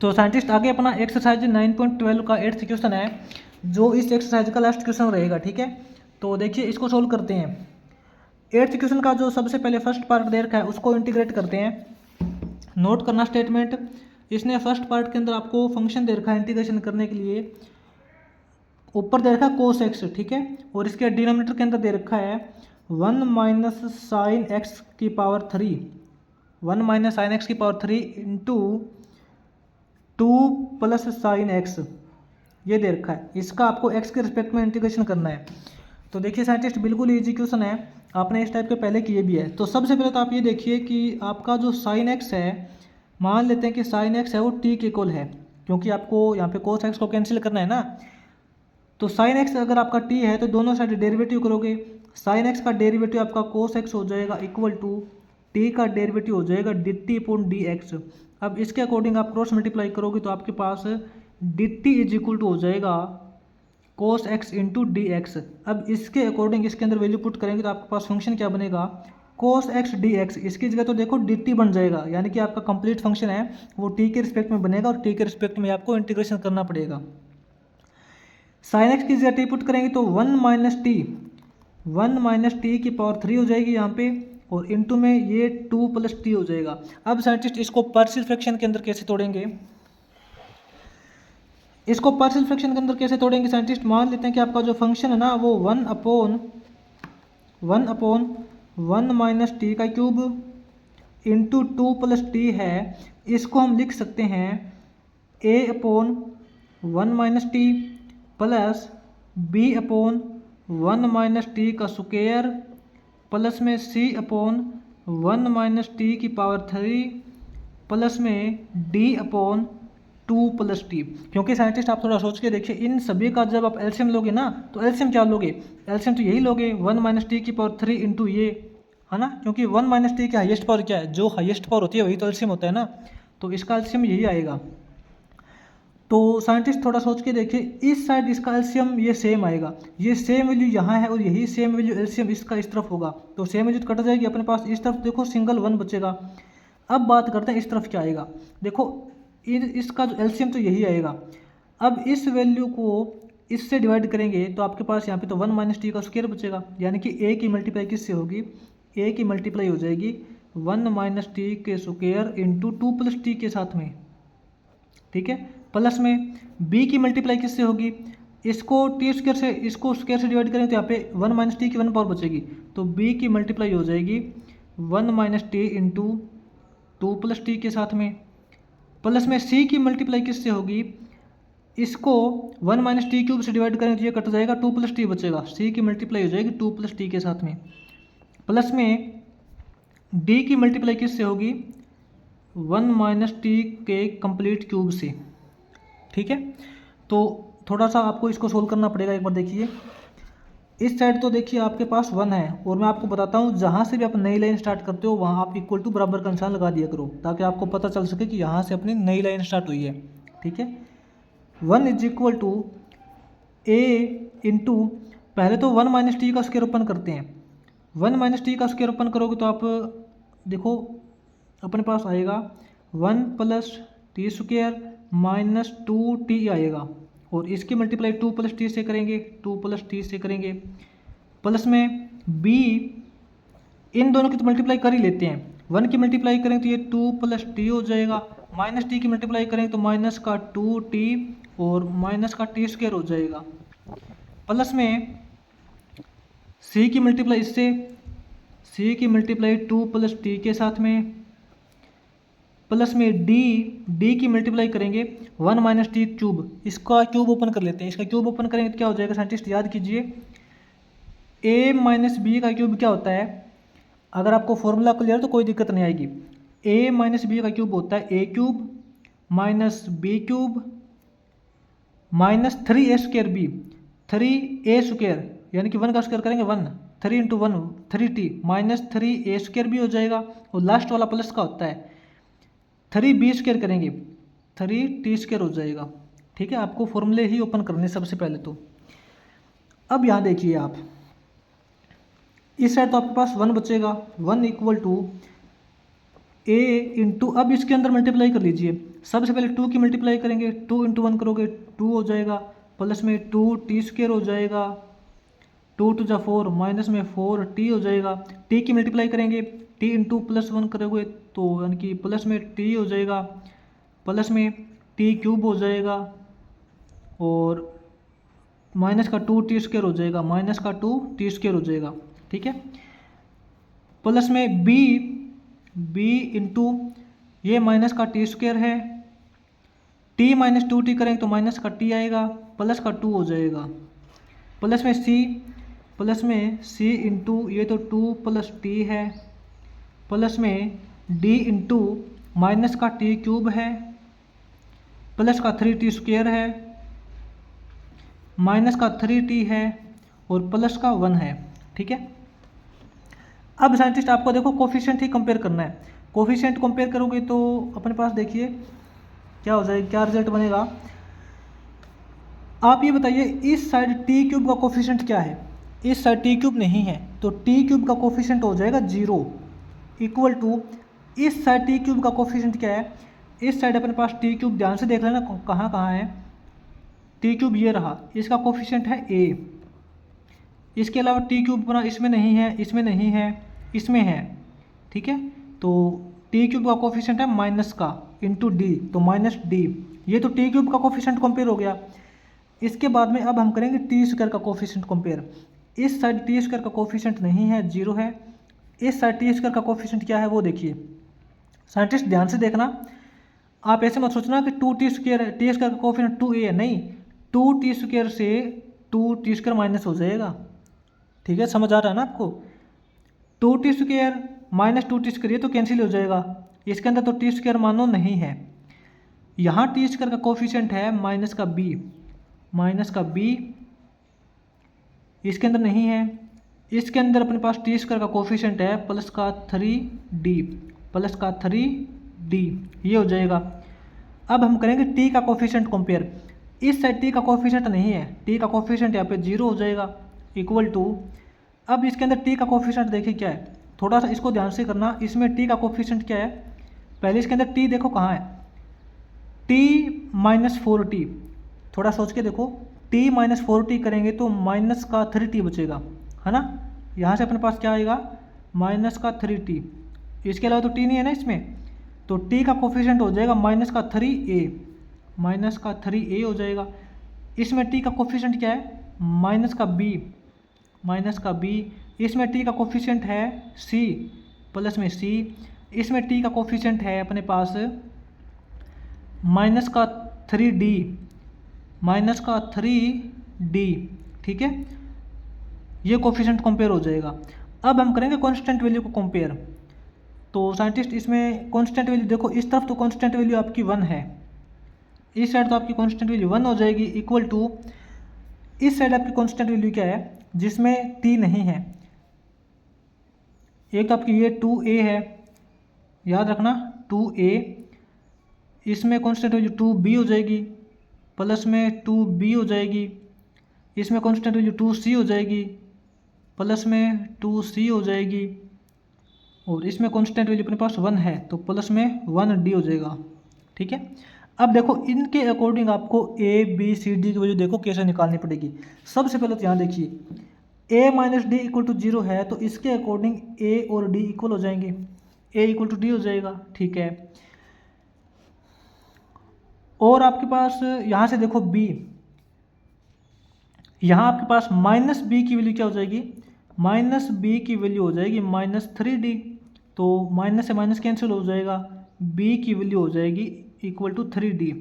तो साइंटिस्ट आगे अपना एक्सरसाइज 9.12 का 8th क्वेश्चन है, जो इस एक्सरसाइज का लास्ट क्वेश्चन रहेगा। ठीक है, तो देखिए इसको सोल्व करते हैं। 8th क्वेश्चन का जो सबसे पहले फर्स्ट पार्ट दे रखा है उसको इंटीग्रेट करते हैं। नोट करना स्टेटमेंट, इसने फर्स्ट पार्ट के अंदर आपको फंक्शन दे रखा है इंटीग्रेशन करने के लिए, ऊपर दे रखा है कोस एक्स। ठीक है, और इसके डिनोमिनेटर के अंदर दे रखा है 1 माइनस साइन एक्स की पावर 3, 1 माइनस साइन एक्स की power 3 into 2 plus sine x, ये दे रखा है। इसका आपको एक्स के रिस्पेक्ट में इंटीग्रेशन करना है। तो देखिए साइंटिस्ट बिल्कुल ईजी क्वेश्चन है, आपने इस टाइप के पहले किए भी है। तो सबसे पहले तो आप ये देखिए कि आपका जो साइन एक्स है, मान लेते हैं कि साइन एक्स है वो टी के इक्वल है, क्योंकि आपको यहाँ पे कोस एक्स को कैंसिल करना है ना। तो साइन एक्स अगर आपका टी है तो दोनों साइड डेरिवेटिव करोगे, साइन एक्स का डेरिवेटिव आपका कोस एक्स हो जाएगा इक्वल टू टी का डेरिवेटिव हो जाएगा D T upon D X. अब इसके अकॉर्डिंग आप क्रॉस मल्टीप्लाई करोगे तो आपके पास D T is equal to हो जाएगा cos X into D X. अब इसके अकॉर्डिंग इसके अंदर वैल्यू पुट करेंगे तो आपके पास फंक्शन क्या बनेगा, कोस एक्स डी एक्स। इसकी जगह तो देखो डी टी बन जाएगा, यानी कि आपका कंप्लीट फंक्शन है वो टी के रिस्पेक्ट में बनेगा, और टी के रिस्पेक्ट में आपको इंटीग्रेशन करना पड़ेगा। साइन एक्स की जगह टी पुट करेंगे तो 1 माइनस टी की पावर 3 हो जाएगी यहाँ पे, और इनटू में ये 2 प्लस टी हो जाएगा। अब साइंटिस्ट इसको पार्शियल फ्रैक्शन के अंदर कैसे तोड़ेंगे, इसको पार्शियल फ्रैक्शन के अंदर कैसे तोड़ेंगे साइंटिस्ट, मान लेते हैं कि आपका जो फंक्शन है ना वो 1 अपॉन 1 माइनस टी का क्यूब इंटू 2 प्लस टी है। इसको हम लिख सकते हैं a upon 1 minus T plus b upon 1 minus t का स्क्वायर प्लस में c अपॉन 1 माइनस टी की पावर 3 प्लस में d अपॉन 2 प्लस टी। क्योंकि साइंटिस्ट आप थोड़ा सोच के देखिए, इन सभी का जब आप एलसीएम लोगे ना तो एलसीएम क्या लोगे, एलसीएम तो यही लोगे 1 माइनस टी की पावर 3 इंटू ये, है ना, क्योंकि 1 माइनस टी की हाईएस्ट पावर क्या है, जो हाईएस्ट पावर होती है वही तो एलसीएम होता है ना, तो इसका एलसीएम यही आएगा। तो साइंटिस्ट थोड़ा सोच के देखिए, इस साइड इसका एलसीएम ये सेम आएगा, ये सेम वैल्यू यहाँ है और यही सेम वैल्यू एलसीएम इसका इस तरफ होगा, तो सेम वैल्यू कट जाएगी अपने पास, इस तरफ देखो सिंगल 1 बचेगा। अब बात करते हैं इस तरफ क्या आएगा, देखो इसका जो एलसीएम तो यही आएगा। अब इस वैल्यू को इससे डिवाइड करेंगे तो आपके पास यहाँ पे तो 1 माइनस टी का स्क्वायर बचेगा, यानी कि ए की मल्टीप्लाई किससे होगी, ए की मल्टीप्लाई हो जाएगी 1 माइनस टी के स्क्वायर इंटू 2 प्लस टी के साथ में। ठीक है, प्लस में b की मल्टीप्लाई किससे होगी, इसको टी स्क्वायर से, इसको स्क्वायर से डिवाइड करें तो यहाँ पे 1 माइनस टी की 1 पावर बचेगी, तो b की मल्टीप्लाई हो जाएगी 1 minus T into 2 plus T के साथ में, प्लस में c की मल्टीप्लाई किससे होगी, इसको 1 माइनस टी क्यूब से डिवाइड करें तो ये कट जाएगा, 2 प्लस टी बचेगा, c की मल्टीप्लाई हो जाएगी 2 प्लस टी के साथ में, प्लस में d की मल्टीप्लाई किससे होगी 1 माइनस टी के कंप्लीट क्यूब से। ठीक है, तो थोड़ा सा आपको इसको सोल्व करना पड़ेगा। एक बार देखिए इस साइड तो देखिए आपके पास 1 है, और मैं आपको बताता हूँ जहाँ से भी आप नई लाइन स्टार्ट करते हो वहाँ आप इक्वल टू बराबर का निशान लगा दिया करो, ताकि आपको पता चल सके कि यहाँ से अपनी नई लाइन स्टार्ट हुई है। ठीक है, 1 is equal to a into, पहले तो 1 माइनस टी का स्क्वायर ओपन करते हैं, 1 माइनस टी का स्क्वायर ओपन करोगे तो आप देखो अपने पास आएगा 1 plus t square minus 2 t आएगा, और इसकी मल्टीप्लाई 2 प्लस टी से करेंगे, 2 प्लस टी से करेंगे, प्लस में b, इन दोनों की तो मल्टीप्लाई कर ही लेते हैं, 1 की मल्टीप्लाई करेंगे तो ये 2 प्लस टी हो जाएगा, माइनस टी की मल्टीप्लाई करेंगे तो माइनस का 2 टी और माइनस का टी स्क्वायर हो जाएगा, प्लस में c की मल्टीप्लाई इससे, c की मल्टीप्लाई 2 प्लस टी के साथ में, प्लस में d की मल्टीप्लाई करेंगे 1 माइनस टी क्यूब, इसका क्यूब ओपन कर लेते हैं, इसका क्यूब ओपन करेंगे तो क्या हो जाएगा साइंटिस्ट याद कीजिए, a माइनस बी का क्यूब क्या होता है, अगर आपको फॉर्मूला क्लियर तो कोई दिक्कत नहीं आएगी, a माइनस बी का क्यूब होता है a cube minus b cube minus 3a square b, 3a square यानी कि 1 का स्क्वायर करेंगे 1, 3 into 1 3t minus 3a square भी हो जाएगा, और लास्ट वाला प्लस का होता है 3b स्क्वायर करेंगे 3t स्क्वायर हो जाएगा। ठीक है, आपको फॉर्मूले ही ओपन करने सबसे पहले तो। अब यहाँ देखिए आप इस साइड तो आपके पास 1 बचेगा, 1 इक्वल टू ए इंटू, अब इसके अंदर मल्टीप्लाई कर लीजिए। सबसे पहले 2 की मल्टीप्लाई करेंगे, 2 इंटू 1 करोगे 2 हो जाएगा, प्लस में 2t² हो जाएगा, 2 टू जा 4 माइनस में 4t हो जाएगा। t की मल्टीप्लाई करेंगे, t इंटू प्लस 1 करोगे तो यानी कि प्लस में t हो जाएगा, प्लस में t³ हो जाएगा, और माइनस का 2t² हो जाएगा, माइनस का 2t² हो जाएगा। ठीक है, प्लस में b इंटू ये माइनस का t² है, t माइनस 2t करेंगे तो माइनस का t आएगा, प्लस का 2 हो जाएगा, प्लस में c इंटू ये तो 2 प्लस t है, प्लस में d इंटू माइनस का t³ है, प्लस का 3t² है, माइनस का 3t है, और प्लस का 1 है। ठीक है, अब साइंटिस्ट आपको देखो कोफिशिएंट ही कंपेयर करना है। कोफिशिएंट कंपेयर करोगे तो अपने पास देखिए क्या हो जाएगा, क्या रिजल्ट बनेगा। आप ये बताइए इस साइड t³ का कोफिशिएंट क्या है, इस साइड t³ नहीं है तो t³ का कोफिशिएंट हो जाएगा 0, इक्वल टू इस साइड t³ का कोफिशिएंट क्या है, इस साइड अपने पास t³, ध्यान से देख लेना कहाँ कहाँ है, t³ ये रहा, इसका कोफिशिएंट है a। इसके अलावा t³ बना इसमें नहीं है, इसमें नहीं है, इसमें है। ठीक है, तो t³ का कोफिशिएंट है माइनस का इंटू d, तो माइनस d, ये तो t³ का कोफिशिएंट कंपेयर हो गया। इसके बाद में अब हम करेंगे t² का कोफिशिएंट कंपेयर। इस साइड t² का कोफिशिएंट नहीं है, 0 है, इस साइड t² का कोफिशिएंट क्या है वो देखिए। साइंटिस्ट ध्यान से देखना, आप ऐसे मत सोचना कि 2t² का कोफिशिएंट 2a है, नहीं, 2t² से 2t² माइनस हो जाएगा। ठीक है, समझ आ रहा है ना आपको, 2t² माइनस 2t² ये तो कैंसिल हो जाएगा, इसके अंदर तो t² मानो नहीं है। यहाँ t² का कोफिशिएंट है माइनस का b, इसके अंदर नहीं है। इसके अंदर अपने पास t² का कोफिशिएंट है प्लस का 3d, ये हो जाएगा। अब हम करेंगे t का कोफिशिएंट कंपेयर। इस साइड t का कोफिशिएंट नहीं है, t का कोफिशिएंट यहाँ पे 0 हो जाएगा, इक्वल टू, अब इसके अंदर t का कोफिशिएंट देखिए क्या है, थोड़ा सा इसको ध्यान से करना, इसमें t का कोफिशिएंट क्या है, पहले इसके अंदर t देखो कहाँ है, t माइनस 4t, थोड़ा सोच के देखो, t माइनस 4t करेंगे तो माइनस का 3t बचेगा, है ना। यहाँ से अपने पास क्या आएगा, माइनस का 3t, इसके अलावा तो t नहीं है ना इसमें, तो t का कोफिशिएंट हो जाएगा माइनस का 3a हो जाएगा। इसमें t का कोफिशिएंट क्या है, माइनस का b, इसमें t का कोफिशिएंट है c, प्लस में c, इसमें t का कोफिशिएंट है अपने पास माइनस का 3d। ठीक है, ये कोफिशिएंट कंपेयर हो जाएगा। अब हम करेंगे कांस्टेंट वैल्यू को कंपेयर। तो साइंटिस्ट इसमें कांस्टेंट वैल्यू देखो, इस तरफ तो कांस्टेंट वैल्यू आपकी 1 है, इस साइड तो आपकी कांस्टेंट वैल्यू 1 हो जाएगी, इक्वल टू इस साइड आपकी कांस्टेंट वैल्यू क्या है जिसमें t नहीं है, एक आपकी ये 2a है, याद रखना 2a, इसमें कांस्टेंट वैल्यू 2b हो जाएगी, प्लस में 2b हो जाएगी, इसमें कांस्टेंट वैल्यू 2c हो जाएगी, प्लस में 2c हो जाएगी, और इसमें कांस्टेंट वैल्यू अपने पास 1 है तो प्लस में 1d हो जाएगा। ठीक है, अब देखो इनके अकॉर्डिंग आपको a b c d की वैल्यू देखो कैसे निकालनी पड़ेगी। सबसे पहले तो यहाँ देखिए a minus d equal to 0 है, तो इसके अकॉर्डिंग a और d इक्वल हो जाएंगे, a इक्वल टू d हो जाएगा। ठीक है, और आपके पास यहाँ से देखो b, यहाँ आपके पास माइनस b की वैल्यू क्या हो जाएगी, माइनस b की वैल्यू हो जाएगी माइनस 3d, तो माइनस से माइनस कैंसिल हो जाएगा, b की वैल्यू हो जाएगी इक्वल टू 3d।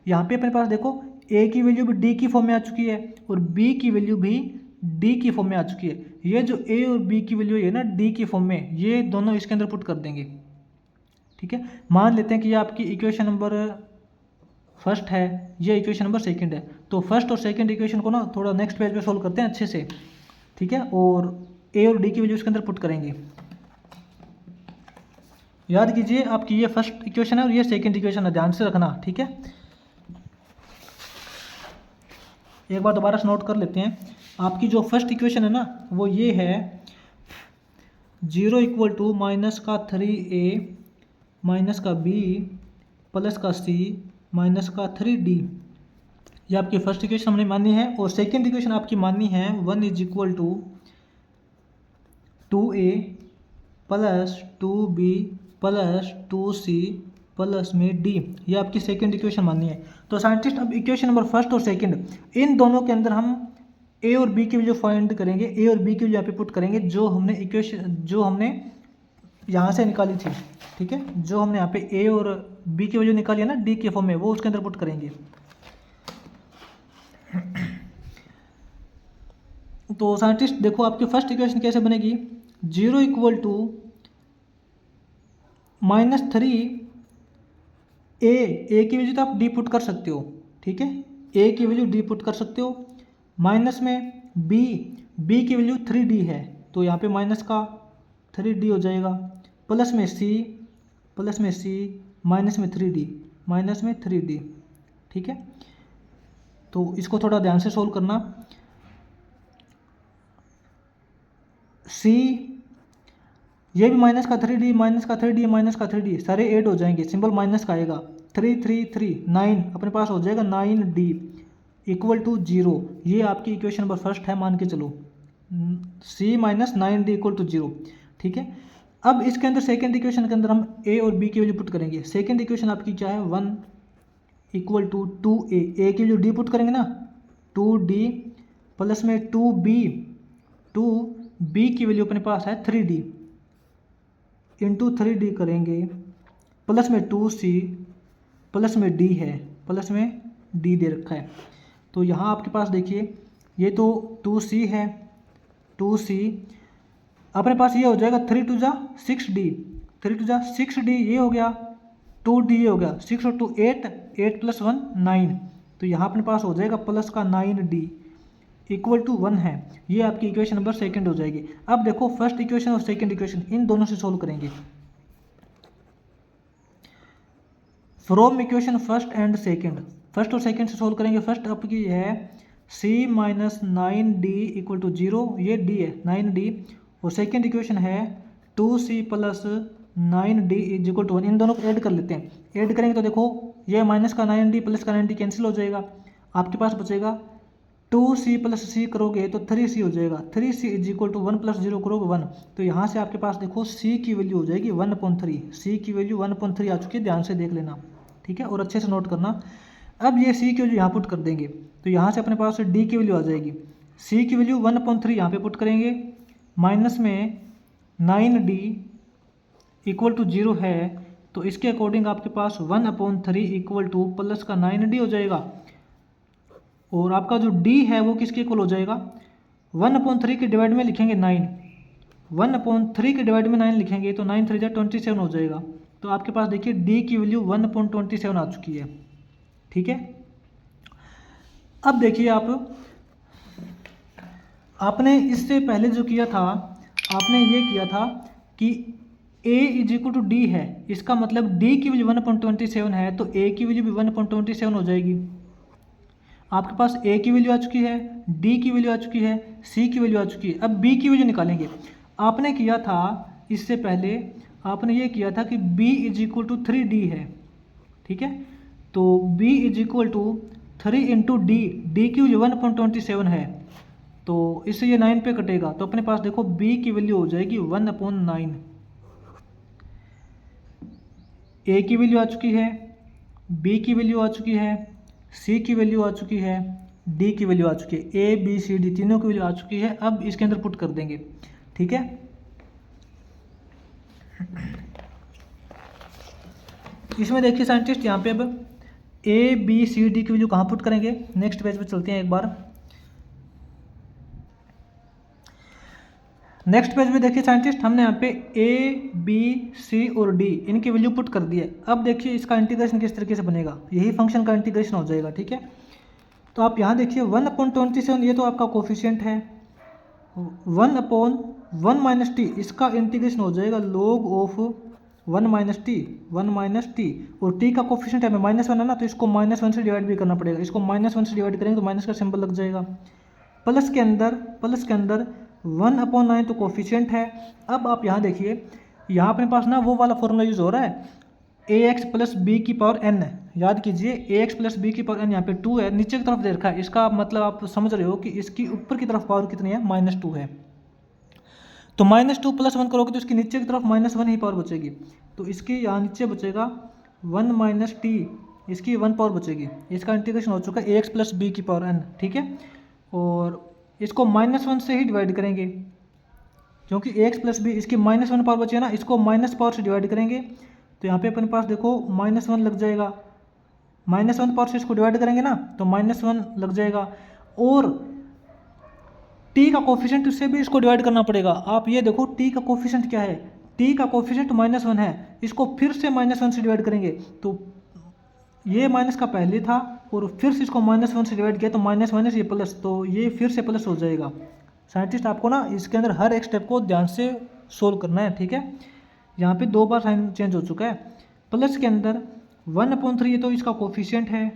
यहाँ पे अपने पास देखो a की वैल्यू भी d की फॉर्म में आ चुकी है और b की वैल्यू भी d की फॉर्म में आ चुकी है। ये जो a और b की वैल्यू है ना d की फॉर्म में, ये दोनों इसके अंदर पुट कर देंगे। ठीक है, मान लेते हैं कि ये आपकी इक्वेशन नंबर फर्स्ट है, ये इक्वेशन नंबर सेकंड है, तो फर्स्ट और सेकंड इक्वेशन को ना थोड़ा नेक्स्ट पेज पे सोल्व करते हैं अच्छे से। ठीक है, और a और d की वैल्यू इसके अंदर पुट करेंगे। याद कीजिए आपकी ये फर्स्ट इक्वेशन है और ये सेकंड इक्वेशन है, ध्यान से रखना। ठीक है, एक बार दोबारा से नोट कर लेते हैं। आपकी जो फर्स्ट इक्वेशन है ना वो ये है 0 इक्वल टू माइनस का 3a माइनस का बी प्लस का सी माइनस का 3D। ये आपकी फर्स्ट इक्वेशन हमने मानी है। और सेकेंड इक्वेशन आपकी मानी है 1 is equal to 2a plus 2b plus 2c plus में d। ये आपकी सेकेंड इक्वेशन मानी है। तो साइंटिस्ट अब इक्वेशन नंबर फर्स्ट और सेकेंड इन दोनों के अंदर हम a और b की वैल्यू फाइंड करेंगे, a और b की वैल्यू यहाँ पे पुट करेंगे जो हमने यहाँ से निकाली थी। ठीक है, जो हमने यहाँ पे a और b की वैल्यू निकाली है ना d के फॉर्म में, वो उसके अंदर पुट करेंगे। तो साइंटिस्ट देखो आपकी फर्स्ट इक्वेशन कैसे बनेगी, 0 इक्वल टू -3 ए की वैल्यू तो आप डी पुट कर सकते हो। ठीक है, ए की वैल्यू डी पुट कर सकते हो। माइनस में बी की वैल्यू 3D है तो यहाँ पे माइनस का 3D हो जाएगा। प्लस में सी माइनस में 3D। ठीक है, तो इसको थोड़ा ध्यान से सोल्व करना। सी ये भी माइनस का 3D सारे ऐड हो जाएंगे, सिंबल माइनस का आएगा। 9 अपने पास हो जाएगा 9D इक्वल टू 0। ये आपकी इक्वेशन नंबर फर्स्ट है, मान के चलो C minus 9D equal to 0। ठीक है, अब इसके अंदर सेकेंड इक्वेशन के अंदर हम A और B की वैल्यू पुट करेंगे। सेकेंड इक्वेशन आपकी क्या है, 1 इक्वल टू 2A, A की वैल्यू D पुट करेंगे ना 2D प्लस में 2B की वैल्यू अपने पास है 3D इंटू 3D करेंगे प्लस में 2C प्लस में D है, प्लस में D दे रखा है। तो यहाँ आपके पास देखिए ये तो 2C है, 2C अपने पास ये हो जाएगा 3 2 जा 6D ये हो गया, 2D ये हो गया, 6 और 2 8 प्लस 1 9। तो यहाँ अपने पास हो जाएगा प्लस का 9D इक्वल टू 1 है। ये आपकी इक्वेशन नंबर सेकंड हो जाएगी। अब देखो फर्स्ट इक्वेशन और सेकंड इक्वेशन इन दोनों से सोल्व करेंगे। From equation first and second, first और सेकंड से सोल्व करेंगे। फर्स्ट आपकी है c minus 9D equal to 0, ये d है 9D। और सेकंड इक्वेशन है 2c plus 9D is equal to 1। इन दोनों को ऐड कर लेते हैं। ऐड करेंगे तो देखो ये माइनस का 9D प्लस का 9D कैंसिल हो जाएगा, आपके पास बचेगा 2c प्लस c करोगे तो 3c हो जाएगा। 3c is equal to 1 plus 0 करोगे 1। तो यहाँ से आपके पास देखो c की वैल्यू हो जाएगी 1/3। c की वैल्यू 1/3 आ चुकी है, ध्यान से देख लेना। ठीक है, और अच्छे से नोट करना। अब ये c की वैल्यू यहाँ पुट कर देंगे तो यहाँ से अपने पास d की वैल्यू आ जाएगी। c की वैल्यू 1/3 यहाँ पे पुट करेंगे, माइनस में 9D इक्वल टू 0 है तो इसके अकॉर्डिंग आपके पास 1/3 इक्वल टू प्लस का 9D हो जाएगा। और आपका जो d है वो किसके इक्वल हो जाएगा, 1/3 के डिवाइड में लिखेंगे 9, 1/3 के डिवाइड में 9 लिखेंगे तो 9 3 27 हो जाएगा। तो आपके पास देखिए d की वैल्यू 1/27 आ चुकी है। ठीक है, अब देखिए आपने इससे पहले जो किया था, आपने ये किया था कि a is equal to d है, इसका मतलब d की वैल्यू 1/27 है तो a की वैल्यू भी 1/27 हो जाएगी। आपके पास a की वैल्यू आ चुकी है, d की वैल्यू आ चुकी है, c की वैल्यू आ चुकी है। अब b की वैल्यू निकालेंगे। आपने किया था इससे पहले, आपने ये किया था कि b is equal to 3D है। ठीक है, तो b is equal to 3 into d, d की वैल्यू 1/27 है तो इससे ये 9 पे कटेगा तो अपने पास देखो b की वैल्यू हो जाएगी 1/9। a की वैल्यू आ चुकी है, b की वैल्यू आ चुकी है, c की वैल्यू आ चुकी है, d की वैल्यू आ चुकी है, a b c d तीनों की वैल्यू आ चुकी है। अब इसके अंदर पुट कर देंगे। ठीक है, इसमें देखिए साइंटिस्ट यहाँ पे अब a b c d की वैल्यू कहाँ पुट करेंगे, नेक्स्ट पेज पे चलते हैं एक बार। नेक्स्ट पेज में देखिए साइंटिस्ट हमने यहाँ पे a b c और d इनकी वैल्यू पुट कर दी है। अब देखिए इसका इंटीग्रेशन किस तरीके से बनेगा, यही फंक्शन का इंटीग्रेशन हो जाएगा। ठीक है, तो आप यहाँ देखिए 1/27 ये तो आपका कोफिशिएंट है, 1/1 माइनस टी इसका इंटीग्रेशन हो जाएगा log ऑफ 1 माइनस टी और टी का कोफिशिएंट है -1 है ना, तो इसको -1 से डिवाइड भी करना पड़ेगा। इसको -1 से डिवाइड करेंगे तो माइनस का सिंबल लग जाएगा। प्लस के अंदर 1/9 तो कोफिशिएंट है। अब आप यहाँ देखिए, यहाँ अपने पास ना वो वाला फॉर्मूला यूज़ हो रहा है ए एक्स प्लस बी की पावर एन, याद कीजिए ए एक्स प्लस बी की पावर एन, यहाँ पे 2 है, नीचे की तरफ दे रखा है, इसका मतलब आप समझ रहे हो कि इसकी ऊपर की तरफ पावर कितनी है, -2 है। तो -2 + 1 करोगे तो इसकी नीचे की तरफ -1 ही पावर बचेगी, तो इसकी यहाँ नीचे बचेगा 1 - t, इसकी 1 पावर बचेगी। इसका इंटीग्रेशन हो चुका है ए एक्स प्लस बी की पावर n, ठीक है। और इसको -1 से ही डिवाइड करेंगे, क्योंकि ए एक्स प्लस बी इसकी -1 पावर बची है ना, इसको माइनस पावर से डिवाइड करेंगे, तो यहाँ पे अपने पास देखो -1 लग जाएगा, -1 पावर से इसको डिवाइड करेंगे ना तो -1 लग जाएगा। और t का कोफिशिएंट उससे भी इसको डिवाइड करना पड़ेगा। आप ये देखो t का कोफिशिएंट क्या है, t का कोफिशिएंट -1 है, इसको फिर से -1 से डिवाइड करेंगे, तो ये माइनस का पहले था और फिर से इसको -1 से डिवाइड किया तो माइनस ये प्लस, तो ये फिर से प्लस हो जाएगा। साइंटिस्ट आपको ना इसके अंदर हर एक स्टेप को ध्यान से सोल्व करना है, ठीक है। यहाँ पे 2 बार साइन चेंज हो चुका है। प्लस के अंदर 1/3, ये तो इसका कोफिशिएंट है,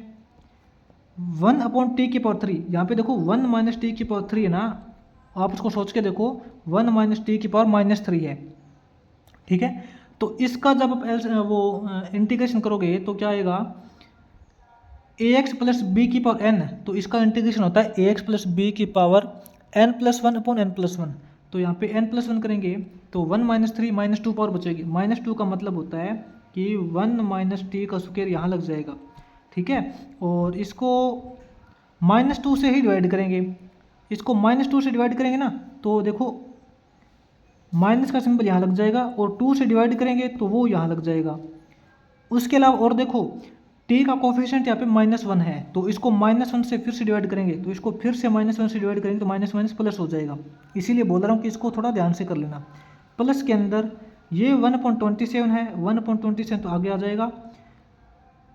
1/t की पावर 3, यहाँ पे देखो 1 - t की पावर 3 है ना, आप उसको सोच के देखो 1 - t की पावर -3 है, ठीक है। तो इसका जब आप वो इंटीग्रेशन करोगे तो क्या आएगा, ए एक्स प्लस बी की पावर n, तो इसका इंटीग्रेशन होता है ए एक्स प्लस बी की पावर n+1/n+1, तो यहाँ पे n+1 करेंगे तो 1 - 3 -2 पावर बचेगी। -2 का मतलब होता है कि 1 - t का स्क्वायर यहाँ लग जाएगा, ठीक है। और इसको -2 से ही डिवाइड करेंगे, इसको -2 से डिवाइड करेंगे ना तो देखो माइनस का सिंबल यहाँ लग जाएगा, और 2 से डिवाइड करेंगे तो वो यहाँ लग जाएगा। उसके अलावा और देखो t का कोफिशिएंट यहाँ पे -1 है, तो इसको -1 से फिर से डिवाइड करेंगे, तो इसको फिर से -1 से डिवाइड करेंगे तो माइनस प्लस हो जाएगा। इसीलिए बोल रहा हूँ कि इसको थोड़ा ध्यान से कर लेना। प्लस के अंदर ये 1/27 है, 1/27 तो आगे आ जाएगा,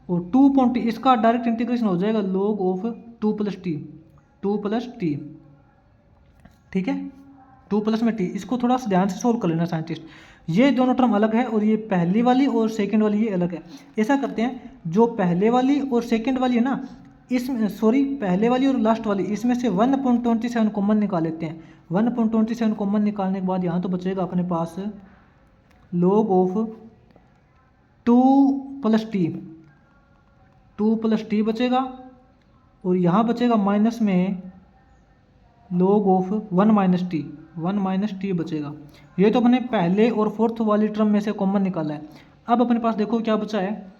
और 2 इसका डायरेक्ट इंटीग्रेशन हो जाएगा log ऑफ 2 + t, ठीक है, 2 प्लस में t। इसको थोड़ा सा ध्यान से सोल्व कर लेना साइंटिस्ट। ये दोनों टर्म अलग है और ये पहली वाली और सेकंड वाली ये अलग है। ऐसा करते हैं, जो पहले वाली और सेकंड वाली है ना, इसमें पहले वाली और लास्ट वाली, इसमें से 1/27 कॉमन निकाल लेते हैं। 1/27 कॉमन निकालने के बाद यहाँ तो बचेगा अपने पास log ऑफ 2 + t बचेगा, और यहाँ बचेगा माइनस में log ऑफ 1 - t बचेगा। ये तो अपने पहले और फोर्थ वाली टर्म में से कॉमन निकाला है। अब अपने पास देखो क्या बचा है,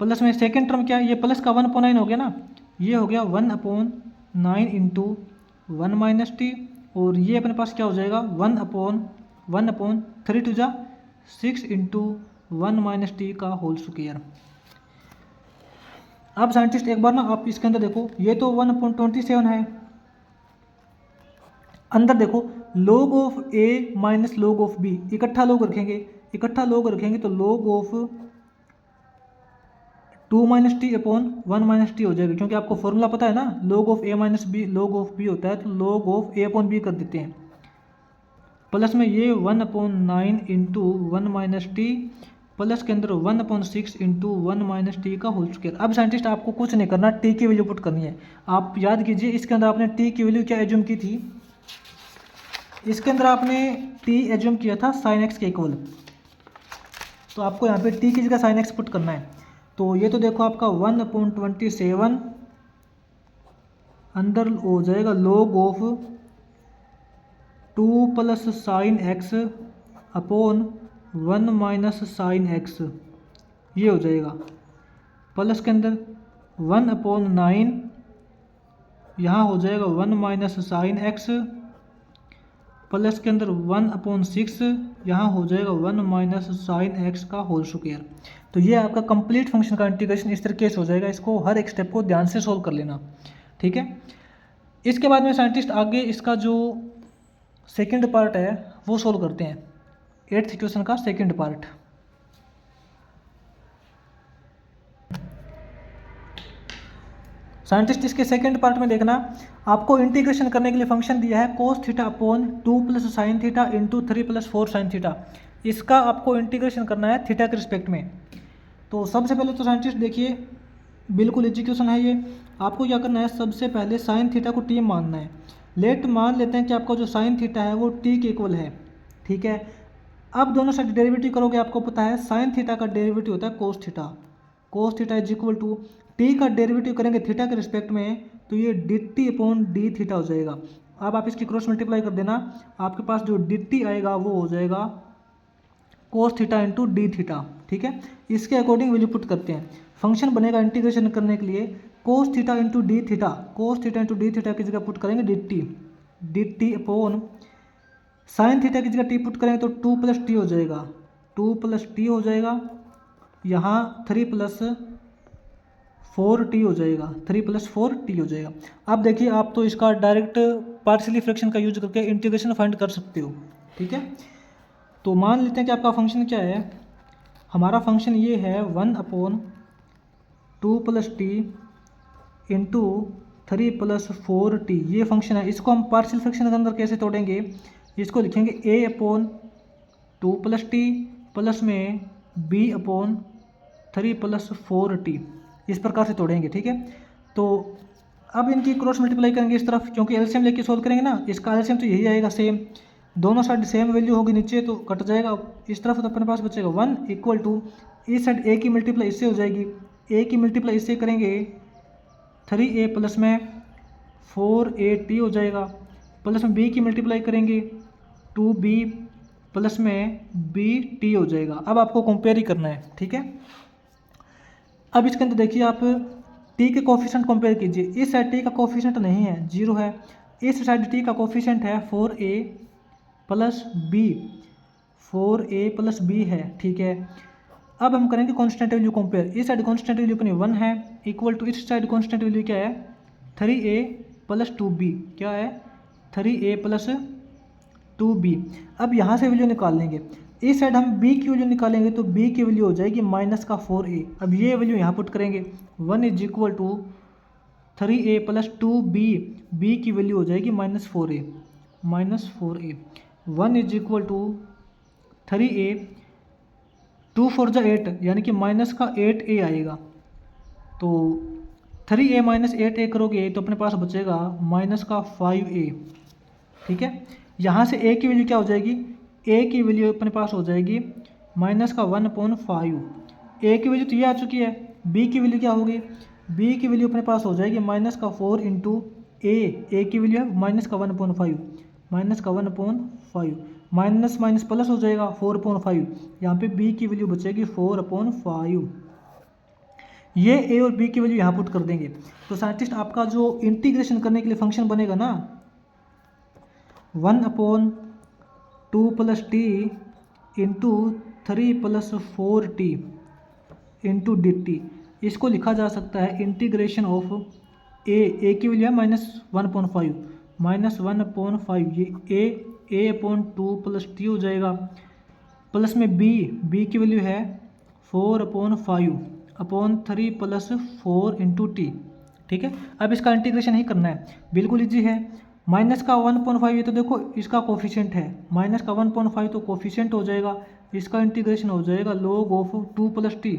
प्लस में सेकेंड टर्म क्या है, ये प्लस का 1/9 हो गया ना, ये हो गया 1/9 इंटू 1 - t, और ये अपने पास क्या हो जाएगा 1/3 टू जा 6 इंटू 1 - t का होल स्क्वायर। अब साइंटिस्ट एक बार ना आप इसके अंदर देखो, ये तो 1/27 है, अंदर देखो log of a minus log of b, इकट्ठा log रखेंगे तो log of 2 - t upon 1 - t हो जाएगा, क्योंकि आपको फॉर्मूला पता है ना, log of a minus b log of b होता है, तो log of a upon b कर देते हैं। प्लस में ये 1/9 इंटू 1 - t, प्लस के अंदर 1/6 इंटू 1 - t का होल स्क्वायर। अब साइंटिस्ट आपको कुछ नहीं करना, t की वैल्यू पुट करनी है। आप याद कीजिए इसके अंदर आपने t की वैल्यू क्या एज्यूम की थी, इसके अंदर आपने t एज्यूम किया था sin x के इक्वल, तो आपको यहाँ पे t की जगह sin x पुट करना है। तो ये तो देखो आपका 1/27 अंदर हो जाएगा log of 2 + sin x upon 1 - sin x, ये हो जाएगा। प्लस के अंदर 1/9 यहाँ हो जाएगा 1 - sin x, प्लस के अंदर 1/6 यहाँ हो जाएगा 1 - sin x का होल स्क्वायर। तो ये आपका कंप्लीट फंक्शन का इंटीग्रेशन इस तरीके से हो जाएगा। इसको हर एक स्टेप को ध्यान से सोल्व कर लेना, ठीक है। इसके बाद में साइंटिस्ट आगे इसका जो सेकंड पार्ट है वो सोल्व करते हैं, 8th इक्वेशन का सेकंड पार्ट। साइंटिस्ट इसके सेकंड पार्ट में देखना, आपको इंटीग्रेशन करने के लिए फंक्शन दिया है cos theta upon 2 + sin theta into 3 + 4 sin theta. इसका आपको इंटीग्रेशन करना है थीटा के रिस्पेक्ट में। तो सबसे पहले तो साइंटिस्ट देखिए बिल्कुल एग्जीक्यूशन है ये। आपको क्या करना है, सबसे पहले sin थीटा को t मानना है। लेट मान लेते हैं कि आपका जो sin थीटा है वो t के इक्वल है, ठीक है। अब दोनों साइड डेरिवेटिव करोगे, आपको पता है साइन थीटा का डेरिवेटिव होता है cos theta. Cos theta is equal to T का डेरिवेटिव करेंगे थीटा के रिस्पेक्ट में, तो ये d T upon d theta हो जाएगा। अब आप इसकी क्रॉस मल्टीप्लाई कर देना, आपके पास जो डी टी आएगा वो हो जाएगा cos theta into D theta. ठीक है, इसके अकॉर्डिंग वैल्यू पुट करते हैं। फंक्शन बनेगा इंटीग्रेशन करने के लिए cos theta into D theta, cos theta into D theta की जगह पुट करेंगे D T upon sine theta की जगह टी पुट करेंगे तो 2 प्लस टी हो जाएगा, 2 प्लस टी हो जाएगा, यहाँ 3 प्लस 4t हो जाएगा, 3 प्लस 4t हो जाएगा। अब देखिए, आप तो इसका डायरेक्ट पार्शियली फ्रैक्शन का यूज करके इंटीग्रेशन फाइंड कर सकते हो। ठीक है, तो मान लेते हैं कि आपका फंक्शन क्या है। हमारा फंक्शन ये है 1/2 plus T into 3 plus 4t, ये फंक्शन है। इसको हम पार्शियल फ्रैक्शन के अंदर कैसे तोड़ेंगे, इसको लिखेंगे a/2 प्लस टी प्लस में b/3 प्लस 4t, इस प्रकार से तोड़ेंगे। ठीक है, तो अब इनकी क्रॉस मल्टीप्लाई करेंगे इस तरफ, क्योंकि एलसीएम लेके सोल्व करेंगे ना, इसका एलसीएम तो यही आएगा सेम, दोनों साइड सेम वैल्यू होगी, नीचे तो कट जाएगा, इस तरफ तो अपने पास बचेगा 1 इक्वल टू इस साइड a की मल्टीप्लाई इससे हो जाएगी, a की मल्टीप्लाई इससे करेंगे 3a प्लस में 4at हो जाएगा, प्लस में b की मल्टीप्लाई करेंगे 2b प्लस में bt हो जाएगा। अब आपको कंपेयर ही करना है। ठीक है, अब इसके अंदर देखिए, आप t के कोफिशिएंट कंपेयर कीजिए। इस साइड t का कोफिशिएंट नहीं है, 0 है, इस साइड t का कोफिशिएंट है 4a plus b, 4a plus b है। ठीक है, अब हम करेंगे कांस्टेंट वैल्यू कंपेयर। इस साइड कांस्टेंट वैल्यू अपनी 1 है, इक्वल टू इस साइड कांस्टेंट वैल्यू क्या है 3a प्लस 2b, क्या है 3a प्लस 2b। अब यहाँ से वैल्यू निकाल लेंगे, इस साइड हम b की वैल्यू निकालेंगे तो b की वैल्यू हो जाएगी माइनस का 4a। अब ये वैल्यू यहाँ पुट करेंगे 1 is equal to 3a plus 2b, b की वैल्यू हो जाएगी minus 4a, 1 is equal to 3a, 2 4 जा 8, यानी कि माइनस का 8a आएगा। तो 3a माइनस 8a करोगे तो अपने पास बचेगा माइनस का 5a। ठीक है, यहाँ से a की वैल्यू क्या हो जाएगी, a की वैल्यू अपने पास हो जाएगी माइनस का 1/5। a की वैल्यू तो ये आ चुकी है, b की वैल्यू क्या होगी, b की वैल्यू अपने पास हो जाएगी माइनस का 4 इंटू a की वैल्यू है माइनस का 1/5, माइनस का 1/5, माइनस माइनस प्लस हो जाएगा 4/5, यहाँ पे b की वैल्यू बचेगी 4/5। ये a और b की वैल्यू यहाँ पुट कर देंगे, तो साइंटिस्ट आपका जो इंटीग्रेशन करने के लिए फंक्शन बनेगा ना 1/2 plus T into 3 plus 4t into D T, इसको लिखा जा सकता है इंटीग्रेशन ऑफ a की वैल्यू है -1/5, ये a/2 प्लस टी हो जाएगा, प्लस में b की वैल्यू है 4/5/3 प्लस 4 इंटू टी। ठीक है, अब इसका इंटीग्रेशन ही करना है, बिल्कुल इजी है। माइनस का 1/5 ये तो देखो इसका कोफिशिएंट है, माइनस का 1/5 तो कोफिशिएंट हो जाएगा, इसका इंटीग्रेशन हो जाएगा log of 2 plus T,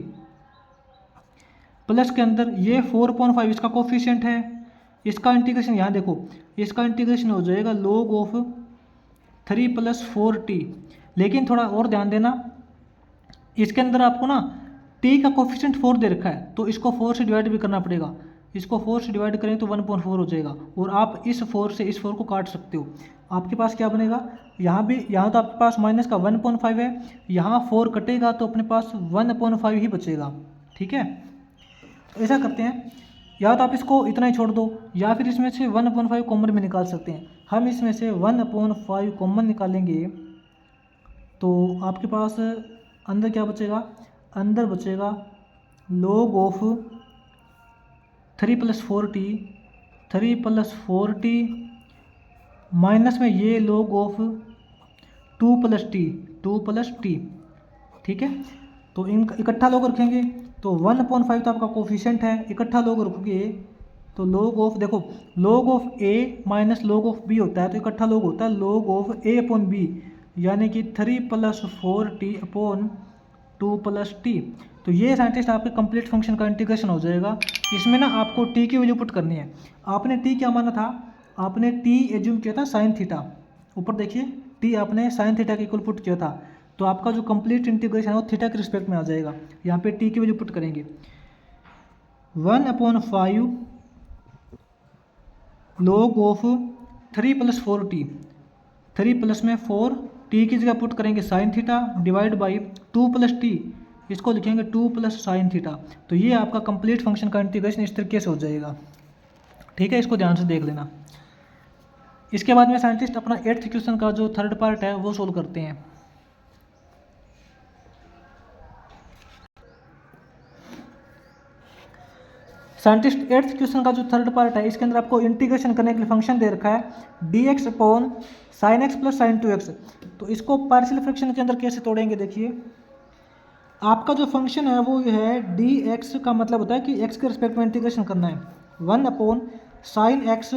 plus के अंदर ये 4/5 इसका कोफिशिएंट है, इसका इंटीग्रेशन यहाँ देखो, इसका इंटीग्रेशन हो जाएगा log ऑफ 3 प्लस 4t। लेकिन थोड़ा और ध्यान देना, इसके अंदर आपको ना t का कोफिशिएंट 4 दे रखा है, तो इसको 4 से डिवाइड भी करना पड़ेगा, इसको 4 से डिवाइड करें तो 1/4 हो जाएगा, और आप इस 4 से इस 4 को काट सकते हो। आपके पास क्या बनेगा, यहाँ तो आपके पास माइनस का 1/5 है, यहाँ 4 कटेगा तो अपने पास 1/5 ही बचेगा। ठीक है, तो ऐसा करते हैं, या तो आप इसको इतना ही छोड़ दो, या फिर इसमें से 1/5 कॉमन में निकाल सकते हैं। हम इसमें से 1/5 कॉमन निकालेंगे तो आपके पास अंदर क्या बचेगा, अंदर बचेगा log of 3 plus 4t minus में ये log ऑफ 2 प्लस टी। ठीक है, तो इन इकट्ठा लोग रखेंगे तो 1/5 तो आपका कोफिशिएंट है, इकट्ठा लोग रखोगे तो log ऑफ, देखो log of a minus log of b होता है, तो इकट्ठा लोग होता है log ऑफ a/b, यानी कि 3 प्लस 4t/2 प्लस टी। तो ये साइंटिस्ट आपके कंप्लीट फंक्शन का इंटीग्रेशन हो जाएगा। इसमें ना आपको t की वैल्यू पुट करनी है। आपने t क्या माना था, आपने t एज्यूम किया था साइन थीटा, ऊपर देखिए t आपने साइन थीटा के इक्वल पुट किया था, तो आपका जो कंप्लीट इंटीग्रेशन है वो थीटा के रिस्पेक्ट में आ जाएगा। यहाँ पे टी की वैल्यू पुट करेंगे 1/5 log ऑफ 3 + 4t, 3 प्लस में 4 टी की जगह पुट करेंगे sine theta divide by 2 + T, इसको लिखेंगे 2 + साइन थीटा। तो ये आपका कंप्लीट फंक्शन का इंटीग्रेशन इस तरीके से हो जाएगा। ठीक है, इसको ध्यान से देख लेना। इसके बाद में साइंटिस्ट अपना 8th क्वेश्चन का जो थर्ड पार्ट है वो सोल्व करते हैं। साइंटिस्ट 8th क्वेश्चन का जो थर्ड पार्ट है इसके अंदर आपको इंटीग्रेशन करने के लिए फंक्शन दे रखा है dx upon sine x plus sign 2x। तो इसको पार्शियल फ्रैक्शन के अंदर कैसे तोड़ेंगे, देखिए आपका जो फंक्शन है वो है dx का मतलब होता है कि x के रिस्पेक्ट में इंटीग्रेशन करना है 1/sin x